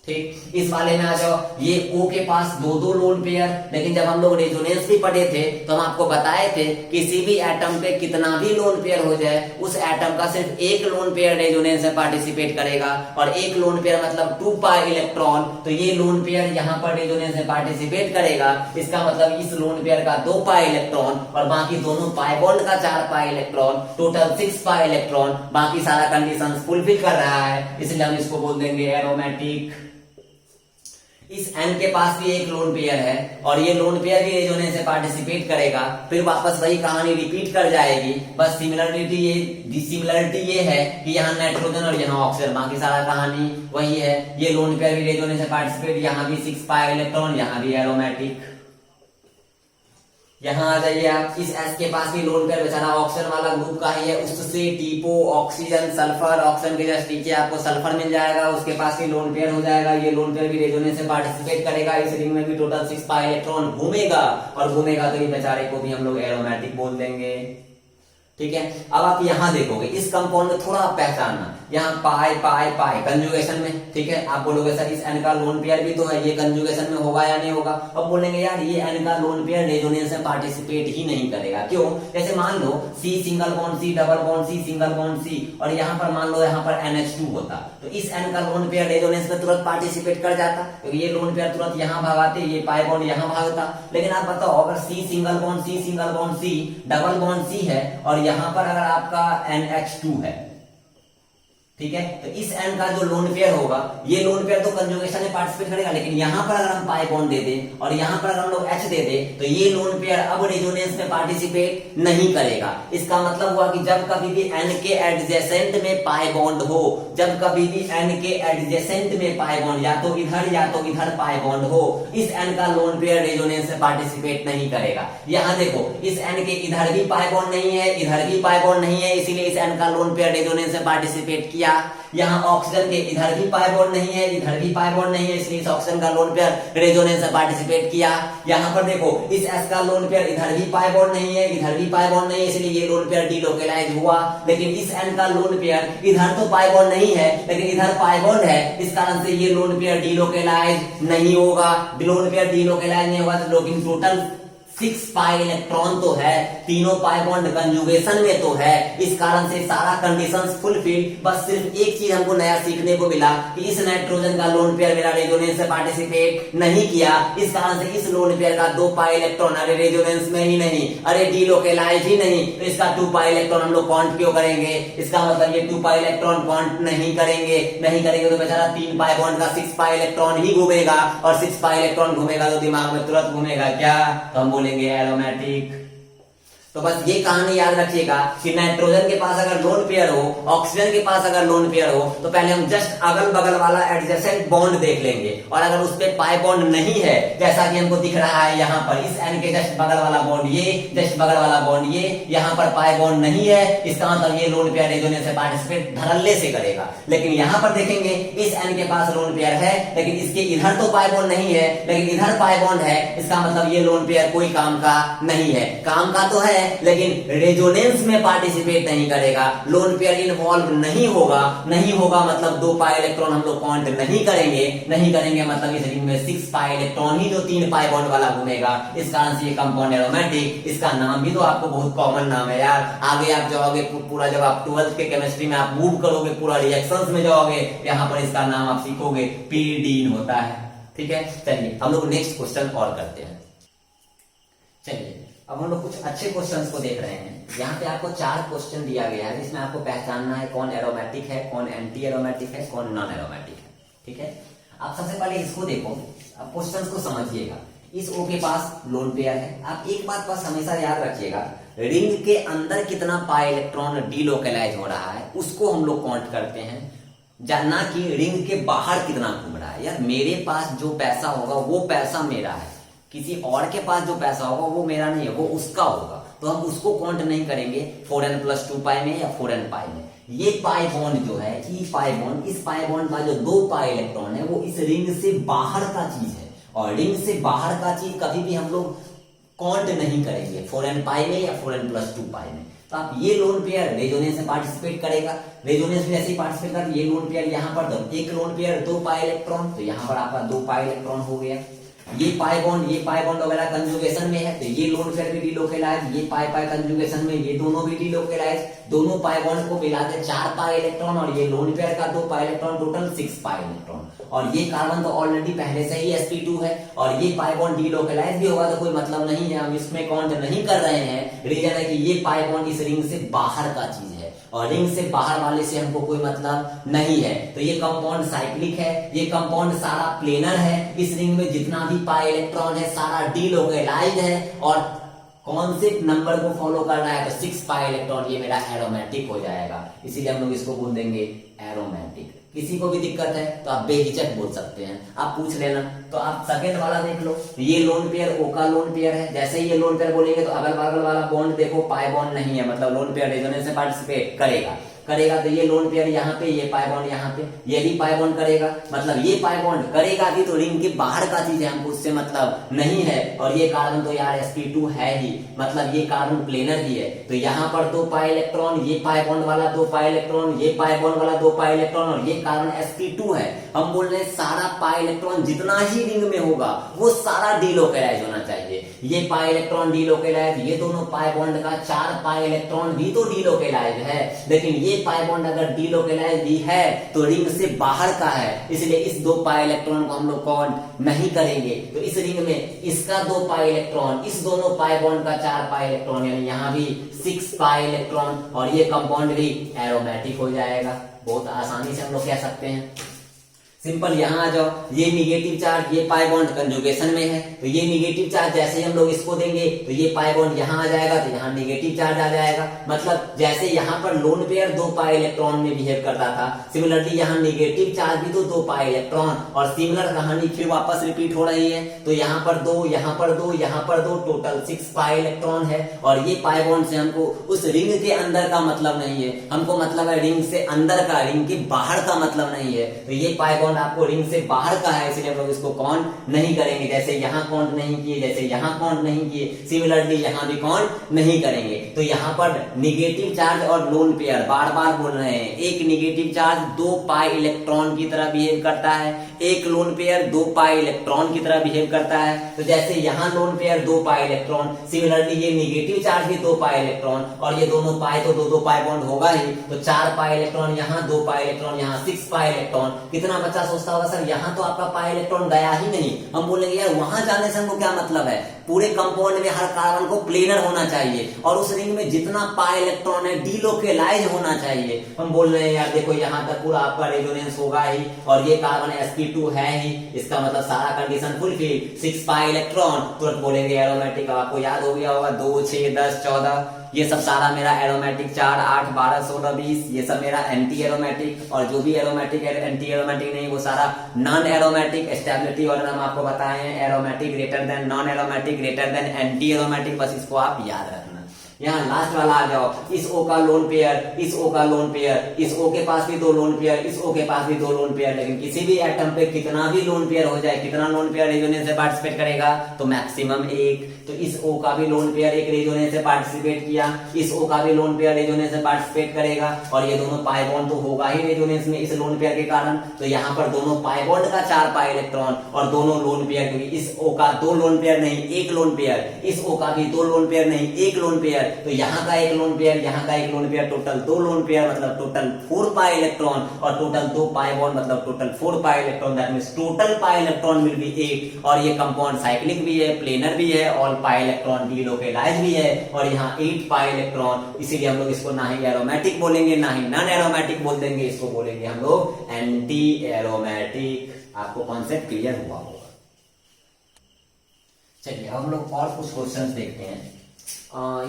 Speaker 1: ठीक, इस वाले में आ जाओ, ये O के पास 2 लोन पेयर, लेकिन जब हम लोग रेजोनेंस भी पढ़े थे तो हम आपको बताए थे किसी भी एटम पे कितना भी लोन पेयर हो जाए उस एटम का सिर्फ 1 लोन पेयर रेजोनेंस में पार्टिसिपेट करेगा, और 1 लोन पेयर मतलब 2 पाई इलेक्ट्रॉन। तो ये लोन पेयर यहाँ पर रेजोनेंस में पार्टिसिपेट करेगा। इसका मतलब इस लोन पेयर का 2 पाई इलेक्ट्रॉन और बाकी दोनों पाई बॉन्ड का 4 pi electron, total 6 pi electron, बाकी सारा कंडीशन फुलफिल कर रहा है, इसलिए हम इसको बोल देंगे एरोमेटिक। इस n के पास भी एक लोन पेयर है और ये लोन पेयर भी रेजोनेंस से पार्टिसिपेट करेगा, फिर वापस वही कहानी रिपीट कर जाएगी। बस सिमिलरिटी ये है कि यहाँ नाइट्रोजन और यहाँ ऑक्सीजन, बाकी सारा कहानी वही है। ये लोन पेयर भी रेजोनेंस से पार्टिसिपेट, यहाँ भी 6 पाई इलेक्ट्रॉन, यहाँ भी एरोमेटिक। यहाँ आ जाइए आप, इस S के पास भी लोन पेयर बेचारा ऑक्सीजन वाला ग्रुप का ही है, उससे टीपो ऑक्सीजन सल्फर, ऑक्सीजन के जस्ट नीचे आपको सल्फर मिल जाएगा, उसके पास भी लोन पेयर हो जाएगा। ये लोन पेयर भी रेजोनेंस से पार्टिसिपेट करेगा, इस रिंग में भी टोटल 6 पाई इलेक्ट्रॉन घूमेगा और घूमेगा तो ये बेचारे को भी हम लोग एरोमेटिक बोल देंगे। ठीक है, अब आप यहां देखोगे इस कंपाउंड में थोड़ा आप पहचानना, यहाँ पाई पाई पाई कंजुगेशन में। ठीक है, आप बोलोगे सर इस एन का लोन पेयर भी तो है, ये कंजुगेशन में होगा या नहीं होगा? अब बोलेंगे यार ये एन का लोन पेयर रेजोनेंस में पार्टिसिपेट ही नहीं करेगा। क्यों? जैसे मान लो C single bond C double bond C single bond C और यहाँ पर मान लो यहाँ पर NH2 होता, तो इस एन का लोन पेयर रेजोनेंस में तुरंत पार्टिसिपेट कर जाता, क्योंकि ये लोन पेयर तुरंत यहाँ भागाते, ये पाई बॉन्ड यहाँ भागता। लेकिन आप बताओ अगर C single bond C double bond C है और यहाँ पर अगर आपका NH2 है, ठीक है, तो इस एन का जो लोन पेयर होगा, ये लोन पेयर तो कंजुगेशन में पार्टिसिपेट करेगा, लेकिन यहां पर अगर हम पाई बॉन्ड दे दें और यहां पर अगर हम लोग H दे दें तो ये लोन पेयर अब रेजोनेंस में पार्टिसिपेट नहीं करेगा। इसका मतलब हुआ कि जब कभी भी एन के एडजेसेंट में पाई बॉन्ड हो, जब कभी भी एन के एडजेसेंट में पाई बॉन्ड या तो इधर पाई बॉन्ड हो, इस एन का लोन पेयर रेजोनेंस में पार्टिसिपेट नहीं करेगा। यहां देखो इस एन के इधर भी पाई बॉन्ड नहीं है, इधर भी पाई बॉन्ड नहीं है, इसीलिए इस एन का लोन पेयर रेजोनेंस में पार्टिसिपेट किया। यहाँ ऑक्सीजन के इधर भी पाई बॉन्ड नहीं है, इधर भी पाई बॉन्ड नहीं है, इसलिए इस ऑक्सीजन का लोन पेयर रेजोनेंस में पार्टिसिपेट किया। यहाँ पर देखो इस S का लोन पेयर इधर भी पाई बॉन्ड नहीं है, इधर भी पाई बॉन्ड नहीं है, इसलिए ये लोन पेयर डीलोकेलाइज हुआ। लेकिन इस N का लोन पेयर इधर तो पाई बॉन्ड नहीं है, लेकिन इधर पाई बॉन्ड है, इस कारण से ये लोन पेयर डीलोकेलाइज नहीं होगा। लोन पेयर डीलोकेलाइज नहीं होगा तो लेकिन टोटल 6 पाई इलेक्ट्रॉन तो है, तीनों पाई बॉन्ड कंजुगेशन में तो है, इस कारण से सारा कंडीशंस फुलफिल। बस सिर्फ एक चीज हमको नया सीखने को मिला कि इस नाइट्रोजन का लोन पेयर मेरा रेजोनेंस से पार्टिसिपेट नहीं किया, इस कारण से इस लोन पेयर का 2 पाई इलेक्ट्रॉन अरे रेजोनेंस में ही नहीं, अरे डीलोकेलाइज ही नहीं, तो इसका 2 पाई इलेक्ट्रॉन हम लोग काउंट क्यों करेंगे? इसका मतलब ये 2 पाई इलेक्ट्रॉन काउंट नहीं करेंगे तो बेचारा 3 पाई बॉन्ड का 6 पाई इलेक्ट्रॉन ही घूमेगा और 6 पाई इलेक्ट्रॉन घूमेगा तो दिमाग में तुरंत घूमेगा क्या? तो हम बोलेंगे एरोमेटिक। तो बस ये कहानी याद रखिएगा कि नाइट्रोजन के पास अगर लोन पेयर हो, ऑक्सीजन के पास अगर लोन पेयर हो, तो पहले हम जस्ट अगल बगल वाला एडजेसेंट बॉन्ड देख लेंगे और अगर उस पे पाई बॉन्ड नहीं है, जैसा कि हमको दिख रहा है यहाँ पर इस एन के जस्ट बगल वाला बॉन्ड ये, जस्ट बगल वाला बॉन्ड ये, यहाँ पर पाई बॉन्ड नहीं है, इसका मतलब ये लोन पेयर रेजोनेंस से पार्टिसिपेट धड़ल्ले से करेगा। लेकिन यहाँ पर देखेंगे इस एन के पास लोन पेयर है, लेकिन इसके इधर तो पाई बॉन्ड नहीं है, लेकिन इधर पाई बॉन्ड है, इसका मतलब ये लोन पेयर कोई काम का नहीं है। काम का तो है लेकिन रेजोनेंस में पार्टिसिपेट नहीं करेगा, लोन पेयर इन्वॉल्व नहीं होगा मतलब 2 पाई इलेक्ट्रॉन हम लोग काउंट नहीं करेंगे मतलब इस रिंग में 6 पाई इलेक्ट्रॉन ही जो 3 पाई बॉन्ड वाला घूमेगा, इस कारण से ये कंपाउंड एरोमेटिक। इसका नाम भी तो आपको बहुत कॉमन नाम है यार, आगे आप जाओगे पूरा जब आप 12th के केमिस्ट्री में आप मूव करोगे, पूरा रिएक्शंस में जाओगे, यहाँ पर इसका नाम आप सीखोगे पीरीडीन होता है। ठीक है, चलिए हम लोग नेक्स्ट क्वेश्चन और करते हैं। चलिए अब हम लोग कुछ अच्छे क्वेश्चंस को देख रहे हैं। यहाँ पे आपको 4 क्वेश्चन दिया गया है जिसमें आपको पहचानना है कौन एरोमेटिक है, कौन एंटी एरोमेटिक है, कौन नॉन एरोमेटिक है। ठीक है, आप सबसे पहले इसको देखो, अब क्वेश्चंस को समझिएगा। इस O के पास लोन पेयर है। आप एक बात बस हमेशा याद रखिएगा, रिंग के अंदर कितना पाई इलेक्ट्रॉन डीलोकेलाइज हो रहा है उसको हम लोग काउंट करते हैं, जानना कि रिंग के बाहर कितना घूम रहा है। यार मेरे पास जो पैसा होगा वो पैसा मेरा है, किसी और के पास जो पैसा होगा वो मेरा नहीं है, वो उसका होगा, तो हम उसको काउंट नहीं करेंगे 4n+2 पाई में या 4n पाई में। ये पाई बॉन्ड जो है, ई पाई बॉन्ड, इस पाई बॉन्ड का जो 2 पाई इलेक्ट्रॉन है वो इस रिंग से बाहर का चीज है, और रिंग से बाहर का चीज कभी भी हम लोग काउंट नहीं करेंगे 4n पाई में या 4n+2 पाई में। तो आप ये लोन पेयर रेजोनेंस में पार्टिसिपेट करेगा, रेजोनेंस में ऐसे ही पार्टिसिपेट कर, ये लोन पेयर यहाँ पर तो एक लोन पेयर 2 पाई इलेक्ट्रॉन, तो यहाँ पर आपका 2 पाई इलेक्ट्रॉन हो गया। ये पाई बॉन्ड वगैरह कंजुगेशन में है तो ये लोन पेयर भी डीलोकेलाइज, ये पाई कंजुगेशन में, ये दोनों भी डीलोकेलाइज, दोनों पाई बॉन्ड को मिलाकर 4 पाई इलेक्ट्रॉन और ये लोन पेयर का 2 pi electron, total 6 pi electron. और ये कार्बन तो ऑलरेडी पहले से ही sp2 है और ये पाई बॉन्ड डीलोकेलाइज भी होगा तो कोई मतलब नहीं है, हम इसमें काउंट नहीं कर रहे हैं। रीजन है कि ये पाई बॉन्ड इस रिंग से बाहर का चीज है और रिंग से बाहर वाले से हमको कोई मतलब नहीं है। तो ये कंपाउंड साइक्लिक है, ये कंपाउंड सारा प्लेनर है, इस रिंग में जितना भी पाई इलेक्ट्रॉन है सारा डीलोकेलाइज्ड है और कौन से नंबर को फॉलो कर रहा है तो 6 पाई इलेक्ट्रॉन, ये मेरा एरोमेटिक हो जाएगा, इसीलिए हम लोग इसको बोल देंगे एरोमेटिक। किसी को भी दिक्कत है तो आप बेहिचक बोल सकते हैं, आप पूछ लेना। तो आप सेकंड वाला देख लो, ये लोन पेयर O का लोन पेयर है, जैसे ही ये लोन पेयर बोलेंगे तो अगल बगल वाला बॉन्ड देखो पाई बॉन्ड नहीं है, मतलब लोन पेयर रेजोनेंस में पार्टिसिपेट करेगा तो ये लोन पेयर यहाँ पे, ये पाई बॉन्ड यहाँ पे, ये भी पाई बॉन्ड करेगा, मतलब ये पाई बॉन्ड करेगा भी तो रिंग के बाहर का चीज है, हमको उससे मतलब नहीं है। और ये कार्बन तो यार sp2 है ही, मतलब ये कार्बन प्लेनर ही है। तो यहाँ पर 2 पाई इलेक्ट्रॉन, ये पाई बॉन्ड वाला 2 पाई इलेक्ट्रॉन, ये पाई बॉन्ड वाला 2 पाई इलेक्ट्रॉन और ये कार्बन sp2 है। हम बोल रहे हैं सारा पाई इलेक्ट्रॉन जितना ही रिंग में होगा वो सारा डीलोकेलाइज होना चाहिए। ये पाई इलेक्ट्रॉन डीलोकेलाइज, ये दोनों पाई बॉन्ड का 4 पाई इलेक्ट्रॉन भी तो डीलोकेलाइज है, लेकिन ये पाई बॉन्ड अगर डीलोकेलाइज भी है तो रिंग से बाहर का है, इसलिए इस 2 पाई इलेक्ट्रॉन को हम लोग काउंट नहीं करेंगे। तो इस रिंग में इसका 2 पाई इलेक्ट्रॉन, इस दोनों पाई बॉन्ड का 4 पाई इलेक्ट्रॉन, यानी यहाँ भी 6 पाई इलेक्ट्रॉन और ये कंपाउंड भी एरोमेटिक हो जाएगा। बहुत आसानी से हम लोग कह सकते हैं, सिंपल। यहां आ जाओ, ये निगेटिव चार्ज, ये पाई बॉन्ड कंजुगेशन में है तो ये निगेटिव चार्ज जैसे हम लोग इसको देंगे तो ये पाई बॉन्ड यहां आ जाएगा तो यहाँ निगेटिव चार्ज आ जाएगा। मतलब जैसे यहाँ पर लोन पेयर 2 पाई इलेक्ट्रॉन में बिहेव करता था, सिमिलरली यहाँ निगेटिव चार्ज भी तो 2 पाई इलेक्ट्रॉन, और सिमिलर कहानी फिर वापस रिपीट हो रही है। तो यहाँ पर 2, यहाँ पर 2, यहाँ पर 2, टोटल 6 पाई इलेक्ट्रॉन है। और ये पाई बॉन्ड से हमको उस रिंग के अंदर का मतलब नहीं है, हमको मतलब है रिंग से अंदर का, रिंग के बाहर का मतलब नहीं है। तो ये पाई बॉन्ड आपको रिंग से बाहर का है, इसलिए हम लोग इसको काउंट नहीं करेंगे। जैसे यहाँ काउंट नहीं किए, जैसे यहाँ काउंट नहीं किए, सिमिलरली यहाँ भी काउंट नहीं करेंगे। तो यहाँ पर निगेटिव चार्ज और लोन पेयर बार बार बोल रहे हैं, एक निगेटिव चार्ज 2 पाई इलेक्ट्रॉन की तरह बिहेव करता है, एक लोन पेयर 2 पाई इलेक्ट्रॉन की तरह बिहेव करता है। तो जैसे यहाँ lone pair 2 pi electron, similarly ये निगेटिव चार्ज भी 2 पाई इलेक्ट्रॉन, और ये दोनों पाई तो 2 पाई बॉन्ड होगा ही, तो 4 पाई इलेक्ट्रॉन यहाँ, 2 पाई इलेक्ट्रॉन यहाँ, 6 पाई इलेक्ट्रॉन। कितना बच्चा सोचता होगा सर यहाँ तो आपका पाई इलेक्ट्रॉन गया ही नहीं। हम बोलेंगे यार वहां जाने से हमको क्या मतलब है, पूरे कंपाउंड में हर कार्बन को प्लेनर होना चाहिए और उस रिंग में जितना पाई इलेक्ट्रॉन है डीलोकेलाइज होना चाहिए। हम बोल रहे हैं यार देखो यहाँ तक पूरा आपका रेजोनेंस होगा ही और ये कार्बन sp2 है ही, इसका मतलब सारा कंडीशन फुलफिल, 6 पाई इलेक्ट्रॉन, तुरंत बोलेंगे एरोमेटिक। आपको याद हो गया होगा 2, 6, 10, 14, ये सब सारा मेरा एरोमेटिक, 4, 8, 12, 16, 20, ये सब मेरा एंटी एरोमेटिक, और जो भी एरोमेटिक है, एंटी एरोमेटिक नहीं, वो सारा नॉन एरोमेटिक। स्टेबिलिटी ऑर्डर हम आपको बताए हैं, aromatic greater than non aromatic greater than anti aromatic, बस इसको आप याद रखना। यहाँ लास्ट वाला आ जाओ, इस O का लोन पेयर, इस O का लोन पेयर, इस O के पास भी 2 लोन पेयर, इस O के पास भी 2 लोन पेयर, लेकिन किसी भी एटम पे कितना भी लोन पेयर हो जाए, कितना लोन पेयर रेजोनेंस से पार्टिसिपेट करेगा तो मैक्सिमम 1। तो इस O का भी लोन पेयर एक रेजोनेंस से पार्टिसिपेट किया, इस O का भी लोन पेयर रेजोनेंस से पार्टिसिपेट करेगा, और ये दोनों पाई बॉन्ड तो होगा ही रेजोनेंस में इस लोन पेयर के कारण। तो यहाँ पर दोनों पाई बॉन्ड का 4 पाई इलेक्ट्रॉन और दोनों लोन पेयर, क्योंकि इस O का 2 लोन पेयर नहीं 1 लोन पेयर, इस O का भी 2 लोन पेयर नहीं 1 लोन पेयर, तो यहाँ का 1 लोन पेयर, यहाँ का 1 lone pair, total 2 lone pair, मतलब टोटल 4 पाई इलेक्ट्रॉन, और टोटल 2 पाई बॉन्ड मतलब total 4 pi electron. That means total pi electron will be 8। और ये कंपाउंड साइक्लिक भी है, प्लेनर भी है, ऑल पाई इलेक्ट्रॉन डीलोकेलाइज भी है, और यहाँ 8 पाई इलेक्ट्रॉन। इसीलिए हम लोग इसको ना ही एरोमेटिक बोलेंगे ना ही नॉन एरोमेटिक बोल देंगे, इसको बोलेंगे हम लोग एंटी एरोमेटिक। आपको कॉन्सेप्ट क्लियर हुआ होगा। चलिए अब हम लोग और कुछ क्वेश्चंस देखते हैं।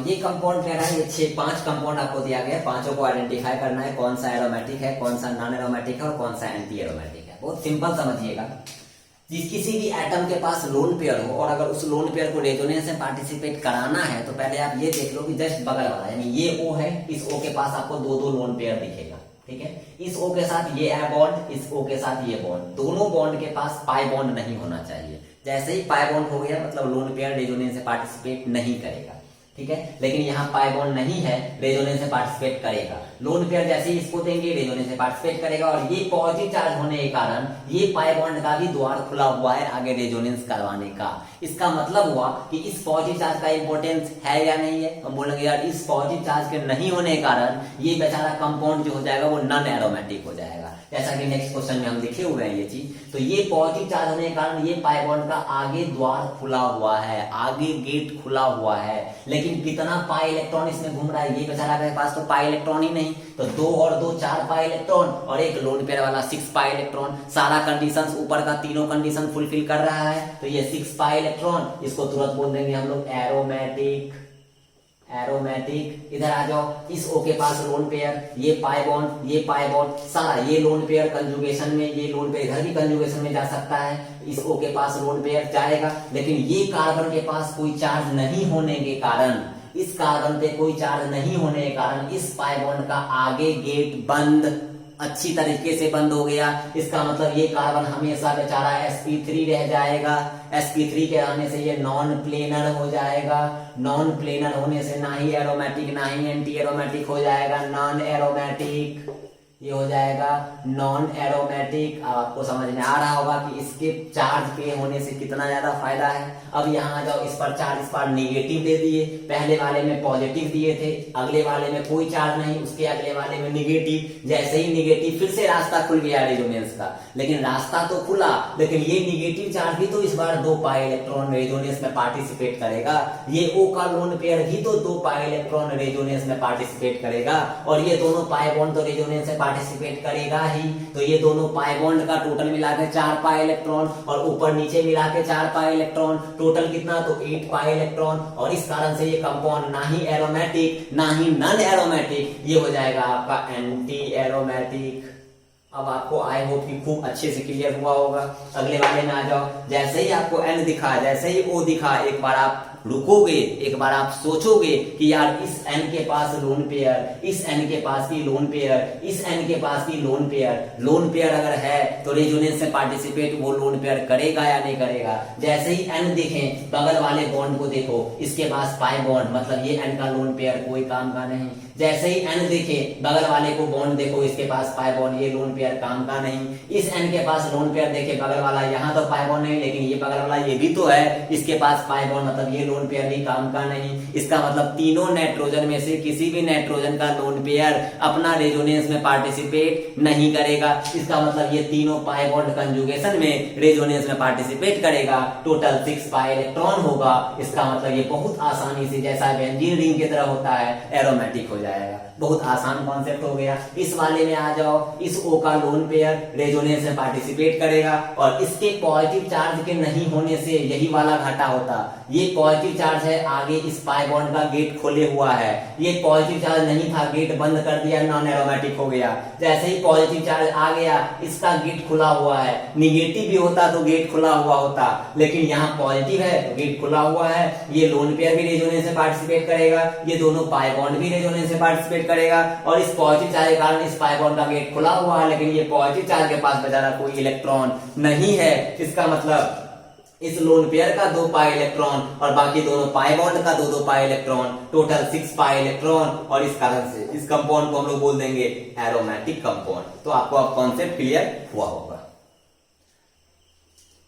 Speaker 1: ये कंपाउंड कह रहा है, ये 5 कंपाउंड आपको दिया गया है, पांचों को आइडेंटिफाई करना है, कौन सा एरोमेटिक है, कौन सा नॉन एरोमेटिक है और कौन सा एंटी एरोमेटिक है। बहुत सिंपल समझिएगा, किसी भी एटम के पास लोन पेयर हो और अगर उस लोन पेयर को रेजोनेंस में पार्टिसिपेट कराना है तो पहले आप ये देख लो कि जस्ट बगल वाला, यानी ये O है, इस O के पास आपको 2 लोन पेयर दिखेगा, ठीक है। इस O के साथ ये बॉन्ड, इस O के साथ ये बॉन्ड, दोनों बॉन्ड के पास पाई बॉन्ड नहीं होना चाहिए। जैसे ही पाई बॉन्ड हो गया मतलब लोन पेयर रेजोनेंस से पार्टिसिपेट नहीं करेगा, ठीक है। लेकिन यहाँ पाई बॉन्ड नहीं है, रेजोनेंस से पार्टिसिपेट करेगा। लोन पेयर जैसे ही इसको देंगे रेजोनेंस से पार्टिसिपेट करेगा, और ये पॉजिटिव चार्ज होने के कारण ये पाई बॉन्ड का भी द्वार खुला हुआ है आगे रेजोनेंस करवाने का। इसका मतलब हुआ कि इस पॉजिटिव चार्ज का इंपॉर्टेंस है या नहीं है। हम बोलेंगे यार इस पॉजिटिव चार्ज के नहीं होने के कारण ये बेचारा कंपाउंड जो हो जाएगा वो नॉन एरोमेटिक हो जाएगा। जैसा कि नेक्स्ट क्वेश्चन में हम लिखे हुए हैं ये चीज। तो ये पॉजिटिव चार्ज होने के कारण ये पाई बॉन्ड का आगे द्वार खुला हुआ है, आगे गेट खुला हुआ है, लेकिन कितना पाई इलेक्ट्रॉन इसमें घूम रहा है, ये बेचारा के पास तो पाई इलेक्ट्रॉन ही नहीं, तो 2 और 2 4 पाई इलेक्ट्रॉन और एक लोन पेयर वाला 6 पाई इलेक्ट्रॉन, सारा कंडीशंस ऊपर का तीनों कंडीशन फुलफिल कर रहा है, तो ये 6 पाई इलेक्ट्रॉन, इसको तुरंत बोल देंगे हम लोग एरोमेटिक। इधर आ जाओ, इस O के पास लोन पेयर, ये पाई बॉन्ड, सारा ये लोन पेयर कंजुगेशन में, ये लोन पेयर इधर भी कंजुगेशन में जा सकता है, इस O के पास लोन पेयर जाएगा, लेकिन ये कार्बन के पास कोई चार्ज नहीं होने के कारण, इस कार्बन पे कोई चार्ज नहीं होने के कारण इस पाई बॉन्ड का आगे गेट बंद, अच्छी तरीके से बंद हो गया। इसका मतलब ये कार्बन हमेशा बेचारा sp3 रह जाएगा। sp3 के रहने से ये नॉन प्लेनर हो जाएगा, नॉन प्लेनर होने से ना ही एरोमेटिक ना ही एंटी एरोमेटिक हो जाएगा, नॉन एरोमेटिक, ये हो जाएगा नॉन एरोमेटिक। अब आपको समझ में आ रहा होगा कि इसके चार्ज पे होने से कितना ज्यादा फायदा है। अब यहाँ आ जाओ, इस पर चार्ज इस पर निगेटिव दे दिए, पहले वाले में पॉजिटिव दिए थे, अगले वाले में कोई चार्ज नहीं, उसके अगले वाले में निगेटिव, जैसे ही निगेटिव फिर से रास्ता खुल गया रेजोनेंस का, लेकिन रास्ता तो खुला, लेकिन ये निगेटिव चार्ज भी तो इस बार 2 पाई इलेक्ट्रॉन रेजोनेंस में पार्टिसिपेट करेगा, ये O का लोन पेयर भी तो 2 पाई इलेक्ट्रॉन रेजोनेंस में पार्टिसिपेट करेगा, और ये दोनों पाई बॉन्ड तो रेजोनेंस में पार्टिसिपेट करेगा ही, तो ये दोनों पाई बॉन्ड का टोटल मिला के 4 पाई इलेक्ट्रॉन और ऊपर नीचे मिला के 4 पाई इलेक्ट्रॉन, टोटल कितना, तो 8 पाई इलेक्ट्रॉन, और इस कारण से ये कंपाउंड ना ही एरोमेटिक ना ही नॉन एरोमेटिक, ये हो जाएगा आपका एंटी एरोमेटिक। अब आपको आई होप कि खूब अच्छे से क्लियर हुआ होगा। अगले वाले में आ जाओ, जैसे ही आपको N दिखा, जैसे ही O दिखा, एक बार आप रुकोगे, एक बार आप सोचोगे कि यार इस N के पास लोन पेयर, इस N के पास भी लोन पेयर, इस N के पास भी लोन पेयर अगर है तो रेजोनेंस में पार्टिसिपेट वो लोन पेयर करेगा या नहीं करेगा। जैसे ही N देखें, बगल वाले बॉन्ड को देखो, इसके पास पाई बॉन्ड, मतलब ये N का लोन पेयर कोई काम का नहीं। जैसे ही N देखे, बगल वाले को बॉन्ड देखो, इसके पास पाई बॉन्ड, ये लोन पेयर काम का नहीं। इस N के पास लोन पेयर देखे, बगल वाला, यहाँ तो पाई बॉन्ड नहीं, लेकिन ये बगल वाला ये भी तो है, इसके पास पाई बॉन्ड, मतलब ये लोन पेयर भी काम का नहीं। इसका मतलब तीनों नाइट्रोजन में से किसी भी नाइट्रोजन का लोन पेयर अपना रेजोनेंस में पार्टिसिपेट नहीं करेगा। इसका मतलब ये तीनों पाई बॉन्ड कंजुगेशन में रेजोनेंस में पार्टिसिपेट करेगा, टोटल 6 पाई इलेक्ट्रॉन होगा। इसका मतलब ये बहुत आसानी से, जैसा बेंजीन रिंग की तरह होता है, एरोमेटिक हो जाएगा। बहुत आसान कॉन्सेप्ट हो गया। इस वाले में आ जाओ, इस O का लोन पेयर रेजोनेंस में पार्टिसिपेट करेगा, और इसके पॉजिटिव चार्ज के नहीं होने से यही वाला घाटा होता। ये पॉजिटिव चार्ज है, आगे इस पाई बॉन्ड का गेट खोले हुआ है, ये पॉजिटिव चार्ज नहीं था, गेट बंद कर दिया, नॉन एरोमेटिक हो गया। जैसे ही पॉजिटिव चार्ज आ गया, इसका गेट खुला हुआ है, निगेटिव भी होता तो गेट खुला हुआ होता, लेकिन यहाँ पॉजिटिव है तो गेट खुला हुआ है। ये लोन पेयर भी रेजोनेंस में पार्टिसिपेट करेगा, ये दोनों पाई बॉन्ड भी रेजोनेंस में पार्टिसिपेट करेगा, और इस पॉजिटिव चार्ज के कारण इस पाई बॉन्ड का गेट खुला हुआ है, लेकिन ये पॉजिटिव चार्ज के पास बेचारा कोई इलेक्ट्रॉन नहीं है। इसका मतलब इस लोन पेयर का 2 पाई इलेक्ट्रॉन और बाकी दोनों पाई बॉन्ड का 2 pi electron, total 6 pi electron, और इस कारण से इस कंपाउंड को हम लोग बोल देंगे एरोमेटिक कंपाउंड। तो आपको अब कॉन्सेप्ट क्लियर हुआ होगा।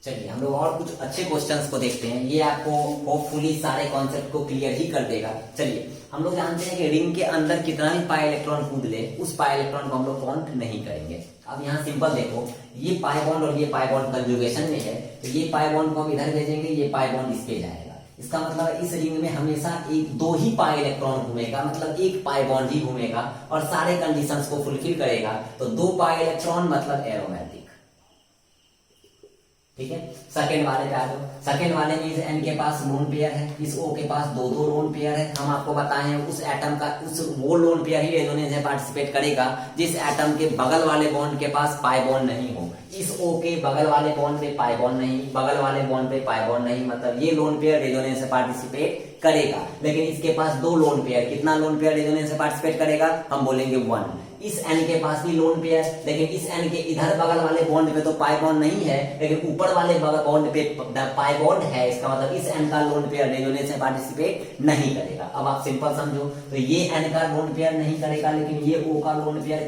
Speaker 1: चलिए हम लोग और कुछ अच्छे क्वेश्चंस को देखते हैं, ये आपको होपफुली सारे कॉन्सेप्ट को क्लियर ही कर देगा। चलिए हम लोग जानते हैं कि रिंग के अंदर कितना भी पाई इलेक्ट्रॉन कूद ले, उस पाई इलेक्ट्रॉन को हम लोग काउंट नहीं करेंगे। अब यहाँ सिंपल देखो, ये पाई बॉन्ड और ये पाई बॉन्ड कंजुगेशन में है, तो ये पाई बॉन्ड को हम इधर भेजेंगे, ये पाई बॉन्ड इस पे जाएगा। इसका मतलब इस रिंग में हमेशा 2 ही पाई इलेक्ट्रॉन घूमेगा, मतलब 1 पाई बॉन्ड ही घूमेगा और सारे कंडीशंस को फुलफिल करेगा। तो 2 पाई इलेक्ट्रॉन मतलब एरोमेटिक। ठीक है, सेकंड वाले पे आ जाओ। सेकंड वाले में इस N के पास लोन पेयर है, इस O के पास 2 लोन पेयर है। हम आपको बताएं उस एटम का वो लोन पेयर ही रेजोनेंस में पार्टिसिपेट करेगा जिस एटम के बगल वाले बॉन्ड के पास पाई बॉन्ड नहीं हो। इस O के बगल वाले बॉन्ड पे पाई बॉन्ड नहीं, बगल वाले बॉन्ड पे पाई बॉन्ड नहीं, मतलब ये लोन पेयर रेजोनेंस में पार्टिसिपेट करेगा। लेकिन इसके पास 2 लोन पेयर, कितना लोन पेयर रेजोनेंस में पार्टिसिपेट करेगा, हम बोलेंगे 1। इस N के पास भी लोन पेयर, लेकिन इस N के इधर बगल वाले बॉन्ड पे तो पाई बॉन्ड नहीं है, लेकिन ऊपर वाले बॉन्ड पे पाई बॉन्ड है। इसका मतलब इस N का लोन पेयर रेजोनेंस में पार्टिसिपेट नहीं करेगा। अब आप सिंपल समझो, तो ये N का लोन पेयर नहीं करेगा, लेकिन ये O का लोन पेयर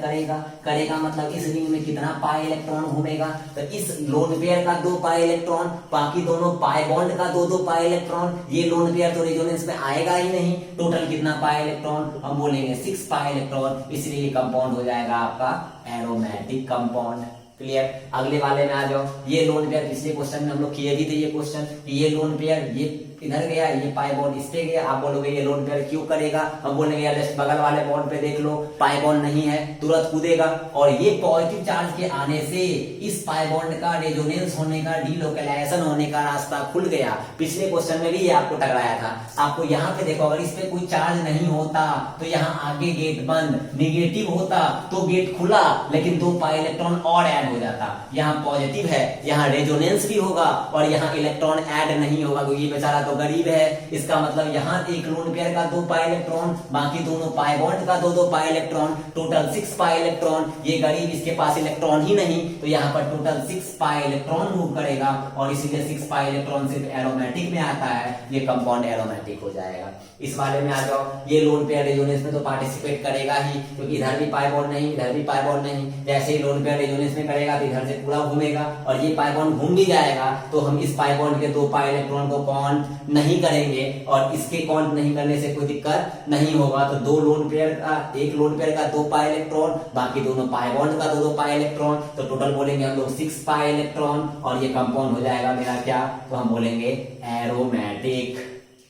Speaker 1: करेगा। मतलब इस रिंग में कितना पाई इलेक्ट्रॉन घूमेगा। तो इस लोन पेयर का 2 पाई इलेक्ट्रॉन, बाकी दोनों पाई बॉन्ड का 2 पाई इलेक्ट्रॉन, ये लोन पेयर तो रेजोनेंस में आएगा ही नहीं। टोटल कितना पाई इलेक्ट्रॉन, हम बोलेंगे 6 पाई इलेक्ट्रॉन, इसलिए ये कंपाउंड हो जाएगा आपका एरोमेटिक कंपाउंड। क्लियर। अगले वाले में आ जाओ। ये लोन पेयर पिछले क्वेश्चन में हम लोग किए भी थे ये क्वेश्चन, ये लोन पेयर ये इधर गया, ये पाई बॉन्ड इस पे गया। आप बोलोगे ये लोन पेयर क्यों करेगा, हम बोलेंगे यार जस्ट बगल वाले बॉन्ड पे देख लो पाई बॉन्ड नहीं है, तुरंत कूदेगा। और ये पॉजिटिव चार्ज के आने से इस पाई बॉन्ड का रेजोनेंस होने का, डीलोकलाइजेशन होने का रास्ता खुल गया। पिछले क्वेश्चन में भी ये आपको टकराया था। आपको यहाँ पे देखो, अगर इस पे कोई चार्ज नहीं होता तो यहाँ आगे गेट बंद, निगेटिव होता तो गेट खुला, लेकिन 2 पाई इलेक्ट्रॉन और ऐड हो जाता। यहाँ पॉजिटिव है, यहाँ रेजोनेंस भी होगा और यहाँ इलेक्ट्रॉन ऐड नहीं होगा, क्योंकि ये बेचारा तो गरीब है। इसका मतलब यहाँ एक लोन पेयर का 2 पाई इलेक्ट्रॉन, बाकी दोनों पाई बॉन्ड का 2 pi electron, total 6 pi electron. ये गरीब, इसके पास इलेक्ट्रॉन ही नहीं, तो यहाँ पर टोटल 6 पाई इलेक्ट्रॉन मूव करेगा और इसीलिए 6 पाई इलेक्ट्रॉन सिर्फ एरोमेटिक में आता है, ये कंपाउंड एरोमेटिक हो जाएगा। इस वाले में आ जाओ। ये लोन पेयर रेजोनेंस में तो पार्टिसिपेट करेगा ही, क्योंकि इधर भी पाई बॉन्ड नहीं, इधर भी पाई बॉन्ड नहीं। जैसे ही लोन पेयर रेजोनेंस में करेगा तो इधर से पूरा घूमेगा और ये पाई बॉन्ड घूम भी जाएगा, तो हम इस पाई बॉन्ड के 2 पाई इलेक्ट्रॉन को काउंट नहीं करेंगे और इसके काउंट नहीं करने से कोई दिक्कत नहीं होगा। तो 2 लोन पेयर का, एक लोन पेयर का 2 पाई इलेक्ट्रॉन, बाकी दोनों पाई बॉन्ड का 2 पाई इलेक्ट्रॉन, तो टोटल बोलेंगे हम लोग 6 पाई इलेक्ट्रॉन और ये कंपाउंड हो जाएगा मेरा क्या, तो हम बोलेंगे एरोमेटिक।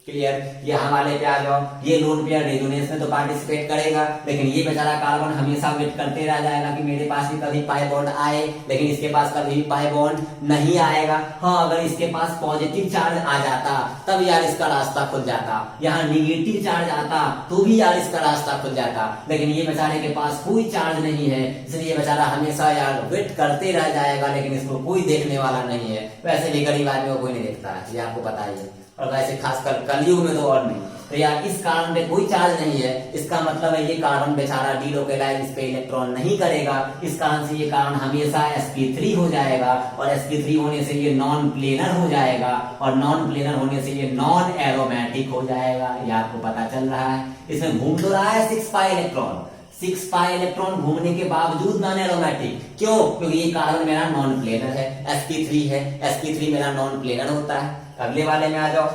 Speaker 1: क्लियर। यहाँ वाले पे आ जाओ। ये लोन पेयर रेजोनेंस में तो पार्टिसिपेट करेगा, लेकिन ये बेचारा कार्बन हमेशा वेट करते रह जाएगा कि मेरे पास भी कभी पाई बॉन्ड आए, लेकिन इसके पास कभी भी पाई बॉन्ड नहीं आएगा। हाँ, अगर इसके पास पॉजिटिव चार्ज आ जाता तब यार इसका रास्ता खुल जाता, यहाँ निगेटिव चार्ज आता तो भी यार इसका रास्ता खुल जाता, लेकिन ये बेचारे के पास कोई चार्ज नहीं है, इसलिए बेचारा हमेशा यार वेट करते रह जाएगा, लेकिन इसको कोई देखने वाला नहीं है। वैसे भी गरीब आदमी को कोई नहीं देखता है, ये आपको पता ही है, और वैसे खासकर कलयुग में तो और नहीं। तो यार इस कार्बन पे कोई चार्ज नहीं है, इसका मतलब है ये कार्बन बेचारा डीलोकलाइज इस पे इलेक्ट्रॉन नहीं करेगा। इस कारण से ये कार्बन हमेशा sp3 हो जाएगा और sp3 होने से ये नॉन प्लेनर हो जाएगा और नॉन प्लेनर होने से ये नॉन एरोमेटिक हो जाएगा। ये आपको पता चल रहा है। इसमें घूम तो रहा है 6 पाई इलेक्ट्रॉन, 6 पाई इलेक्ट्रॉन घूमने के बावजूद नॉन एरोमेटिक। क्यों? क्योंकि ये कार्बन मेरा नॉन प्लेनर है, sp3 है, sp3 मेरा नॉन प्लेनर होता है। अगले वाले में आ जाओ।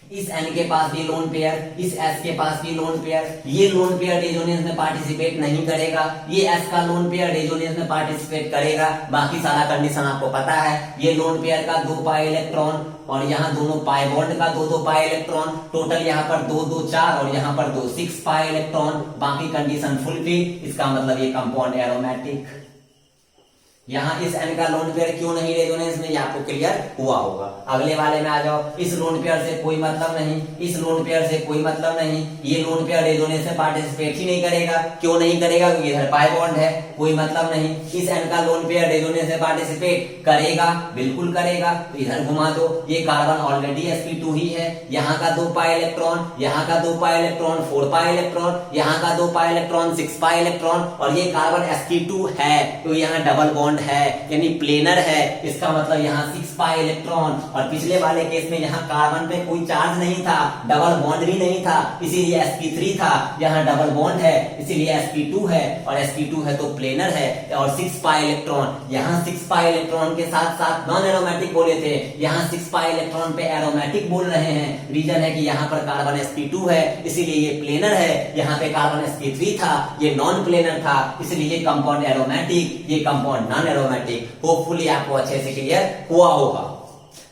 Speaker 1: इस N के पास भी लोन पेयर, इस S के पास भी लोन पेयर, ये लोन पेयर रेजोनेंस में पार्टिसिपेट नहीं करेगा, ये S का लोन पेयर रेजोनेंस में पार्टिसिपेट करेगा। बाकी सारा कंडीशन आपको पता है। ये लोन पेयर का 2 पाई इलेक्ट्रॉन और यहाँ दोनों पाई बॉन्ड का 2 पाई इलेक्ट्रॉन, टोटल यहाँ पर 2 4 और यहाँ पर 6 पाई इलेक्ट्रॉन, बाकी कंडीशन फुलफिल। इसका मतलब ये कंपाउंड एरोमेटिक। यहाँ इस N का लोन पेयर क्यों नहीं रेजोनेंस में, ये आपको क्लियर हुआ होगा। अगले वाले में आ जाओ। इस लोन पेयर से कोई मतलब नहीं, इस लोन पेयर से कोई मतलब नहीं, ये लोन पेयर रेजोनेंस में पार्टिसिपेट ही नहीं करेगा। क्यों नहीं करेगा? क्योंकि इधर पाई बॉन्ड है, कोई मतलब नहीं। इस N का लोन पेयर रेजोनेंस में पार्टिसिपेट करेगा, बिल्कुल करेगा। तो इधर घुमा दो, ये कार्बन ऑलरेडी sp2 ही है, यहाँ का 2 पाई इलेक्ट्रॉन, यहाँ का 2 पाई इलेक्ट्रॉन, 4 पाई इलेक्ट्रॉन, यहाँ का 2 पाई इलेक्ट्रॉन, 6 पाई इलेक्ट्रॉन, और ये कार्बन sp2 है तो यहाँ डबल बॉन्ड है, यानी प्लेनर है। इसका मतलब यहाँ 6 पाई इलेक्ट्रॉन, और पिछले वाले केस में यहाँ कार्बन पे कोई चार्ज नहीं था, डबल बॉन्ड भी नहीं था, इसीलिए sp3 था। यहाँ डबल बॉन्ड है इसीलिए sp2 है, और sp2 है तो प्लेनर है। और 6 पाई इलेक्ट्रॉन, यहाँ 6 पाई इलेक्ट्रॉन के साथ साथ नॉन एरोमेटिक बोले थे, यहाँ 6 पाई इलेक्ट्रॉन पे एरोमेटिक बोल रहे हैं। रीजन है कि यहाँ पर कार्बन sp2 है इसीलिए ये प्लेनर है, यहाँ पे कार्बन sp3 था, ये नॉन प्लेनर था, इसलिए ये कंपाउंड एरोमेटिक, ये कंपाउंड नॉन एरोमेटिक। होपफुली आपको अच्छे से क्लियर हुआ होगा।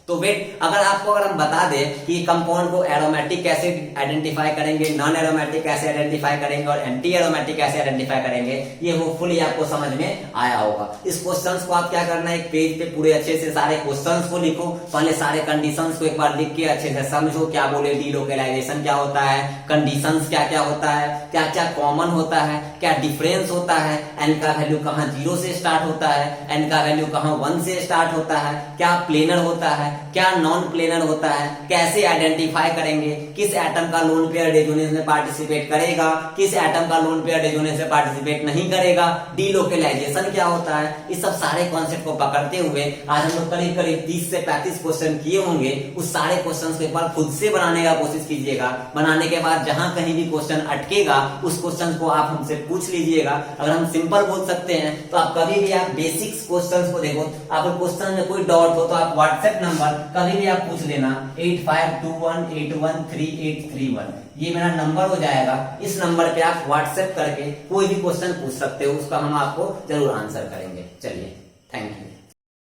Speaker 1: तो वेट, अगर हम बता दें कि कंपाउंड को एरोमेटिक कैसे आइडेंटिफाई करेंगे, नॉन एरोमेटिक कैसे आइडेंटिफाई करेंगे और एंटी एरोमेटिक कैसे आइडेंटिफाई करेंगे, ये होपफुली आपको समझ में आया होगा। इस क्वेश्चंस को आप क्या करना है, एक पेज पे पूरे अच्छे से सारे क्वेश्चंस को लिखो, पहले सारे कंडीशंस को एक बार लिख के अच्छे से समझो, क्या बोले डीलोकलाइजेशन क्या होता है, कंडीशंस क्या क्या होता है, क्या क्या कॉमन होता है, क्या डिफरेंस होता है, एन का वैल्यू कहाँ 0 से स्टार्ट होता है, एन का वैल्यू कहाँ 1 से स्टार्ट होता है, क्या प्लेनर होता है, क्या नॉन प्लेनर होता है, कैसे आइडेंटिफाई करेंगे, किस एटम का लोन पेयर रेजोनेंस में पार्टिसिपेट करेगा, किस एटम का लोन पेयर रेजोनेंस में पार्टिसिपेट नहीं करेगा, डीलोकेलाइजेशन क्या होता है, इस सब सारे कॉन्सेप्ट को पकड़ते हुए आज हम लोग करीब करीब 30 से 35 क्वेश्चन किए होंगे। उस सारे क्वेश्चन को एक बार खुद से बनाने का कोशिश कीजिएगा। बनाने के बाद जहां कहीं भी क्वेश्चन अटकेगा उस क्वेश्चन को आप हमसे पूछ लीजिएगा। अगर हम सिंपल बोल सकते हैं तो आप कभी भी आप बेसिक्स क्वेश्चंस को देखो, आप क्वेश्चन में कोई डाउट हो तो आप व्हाट्सएप नंबर कभी भी आप पूछ लेना 8521813831, ये मेरा नंबर हो जाएगा। इस नंबर पे आप व्हाट्सएप करके कोई भी क्वेश्चन पूछ सकते हो, उसका हम आपको जरूर आंसर करेंगे। चलिए, थैंक यू।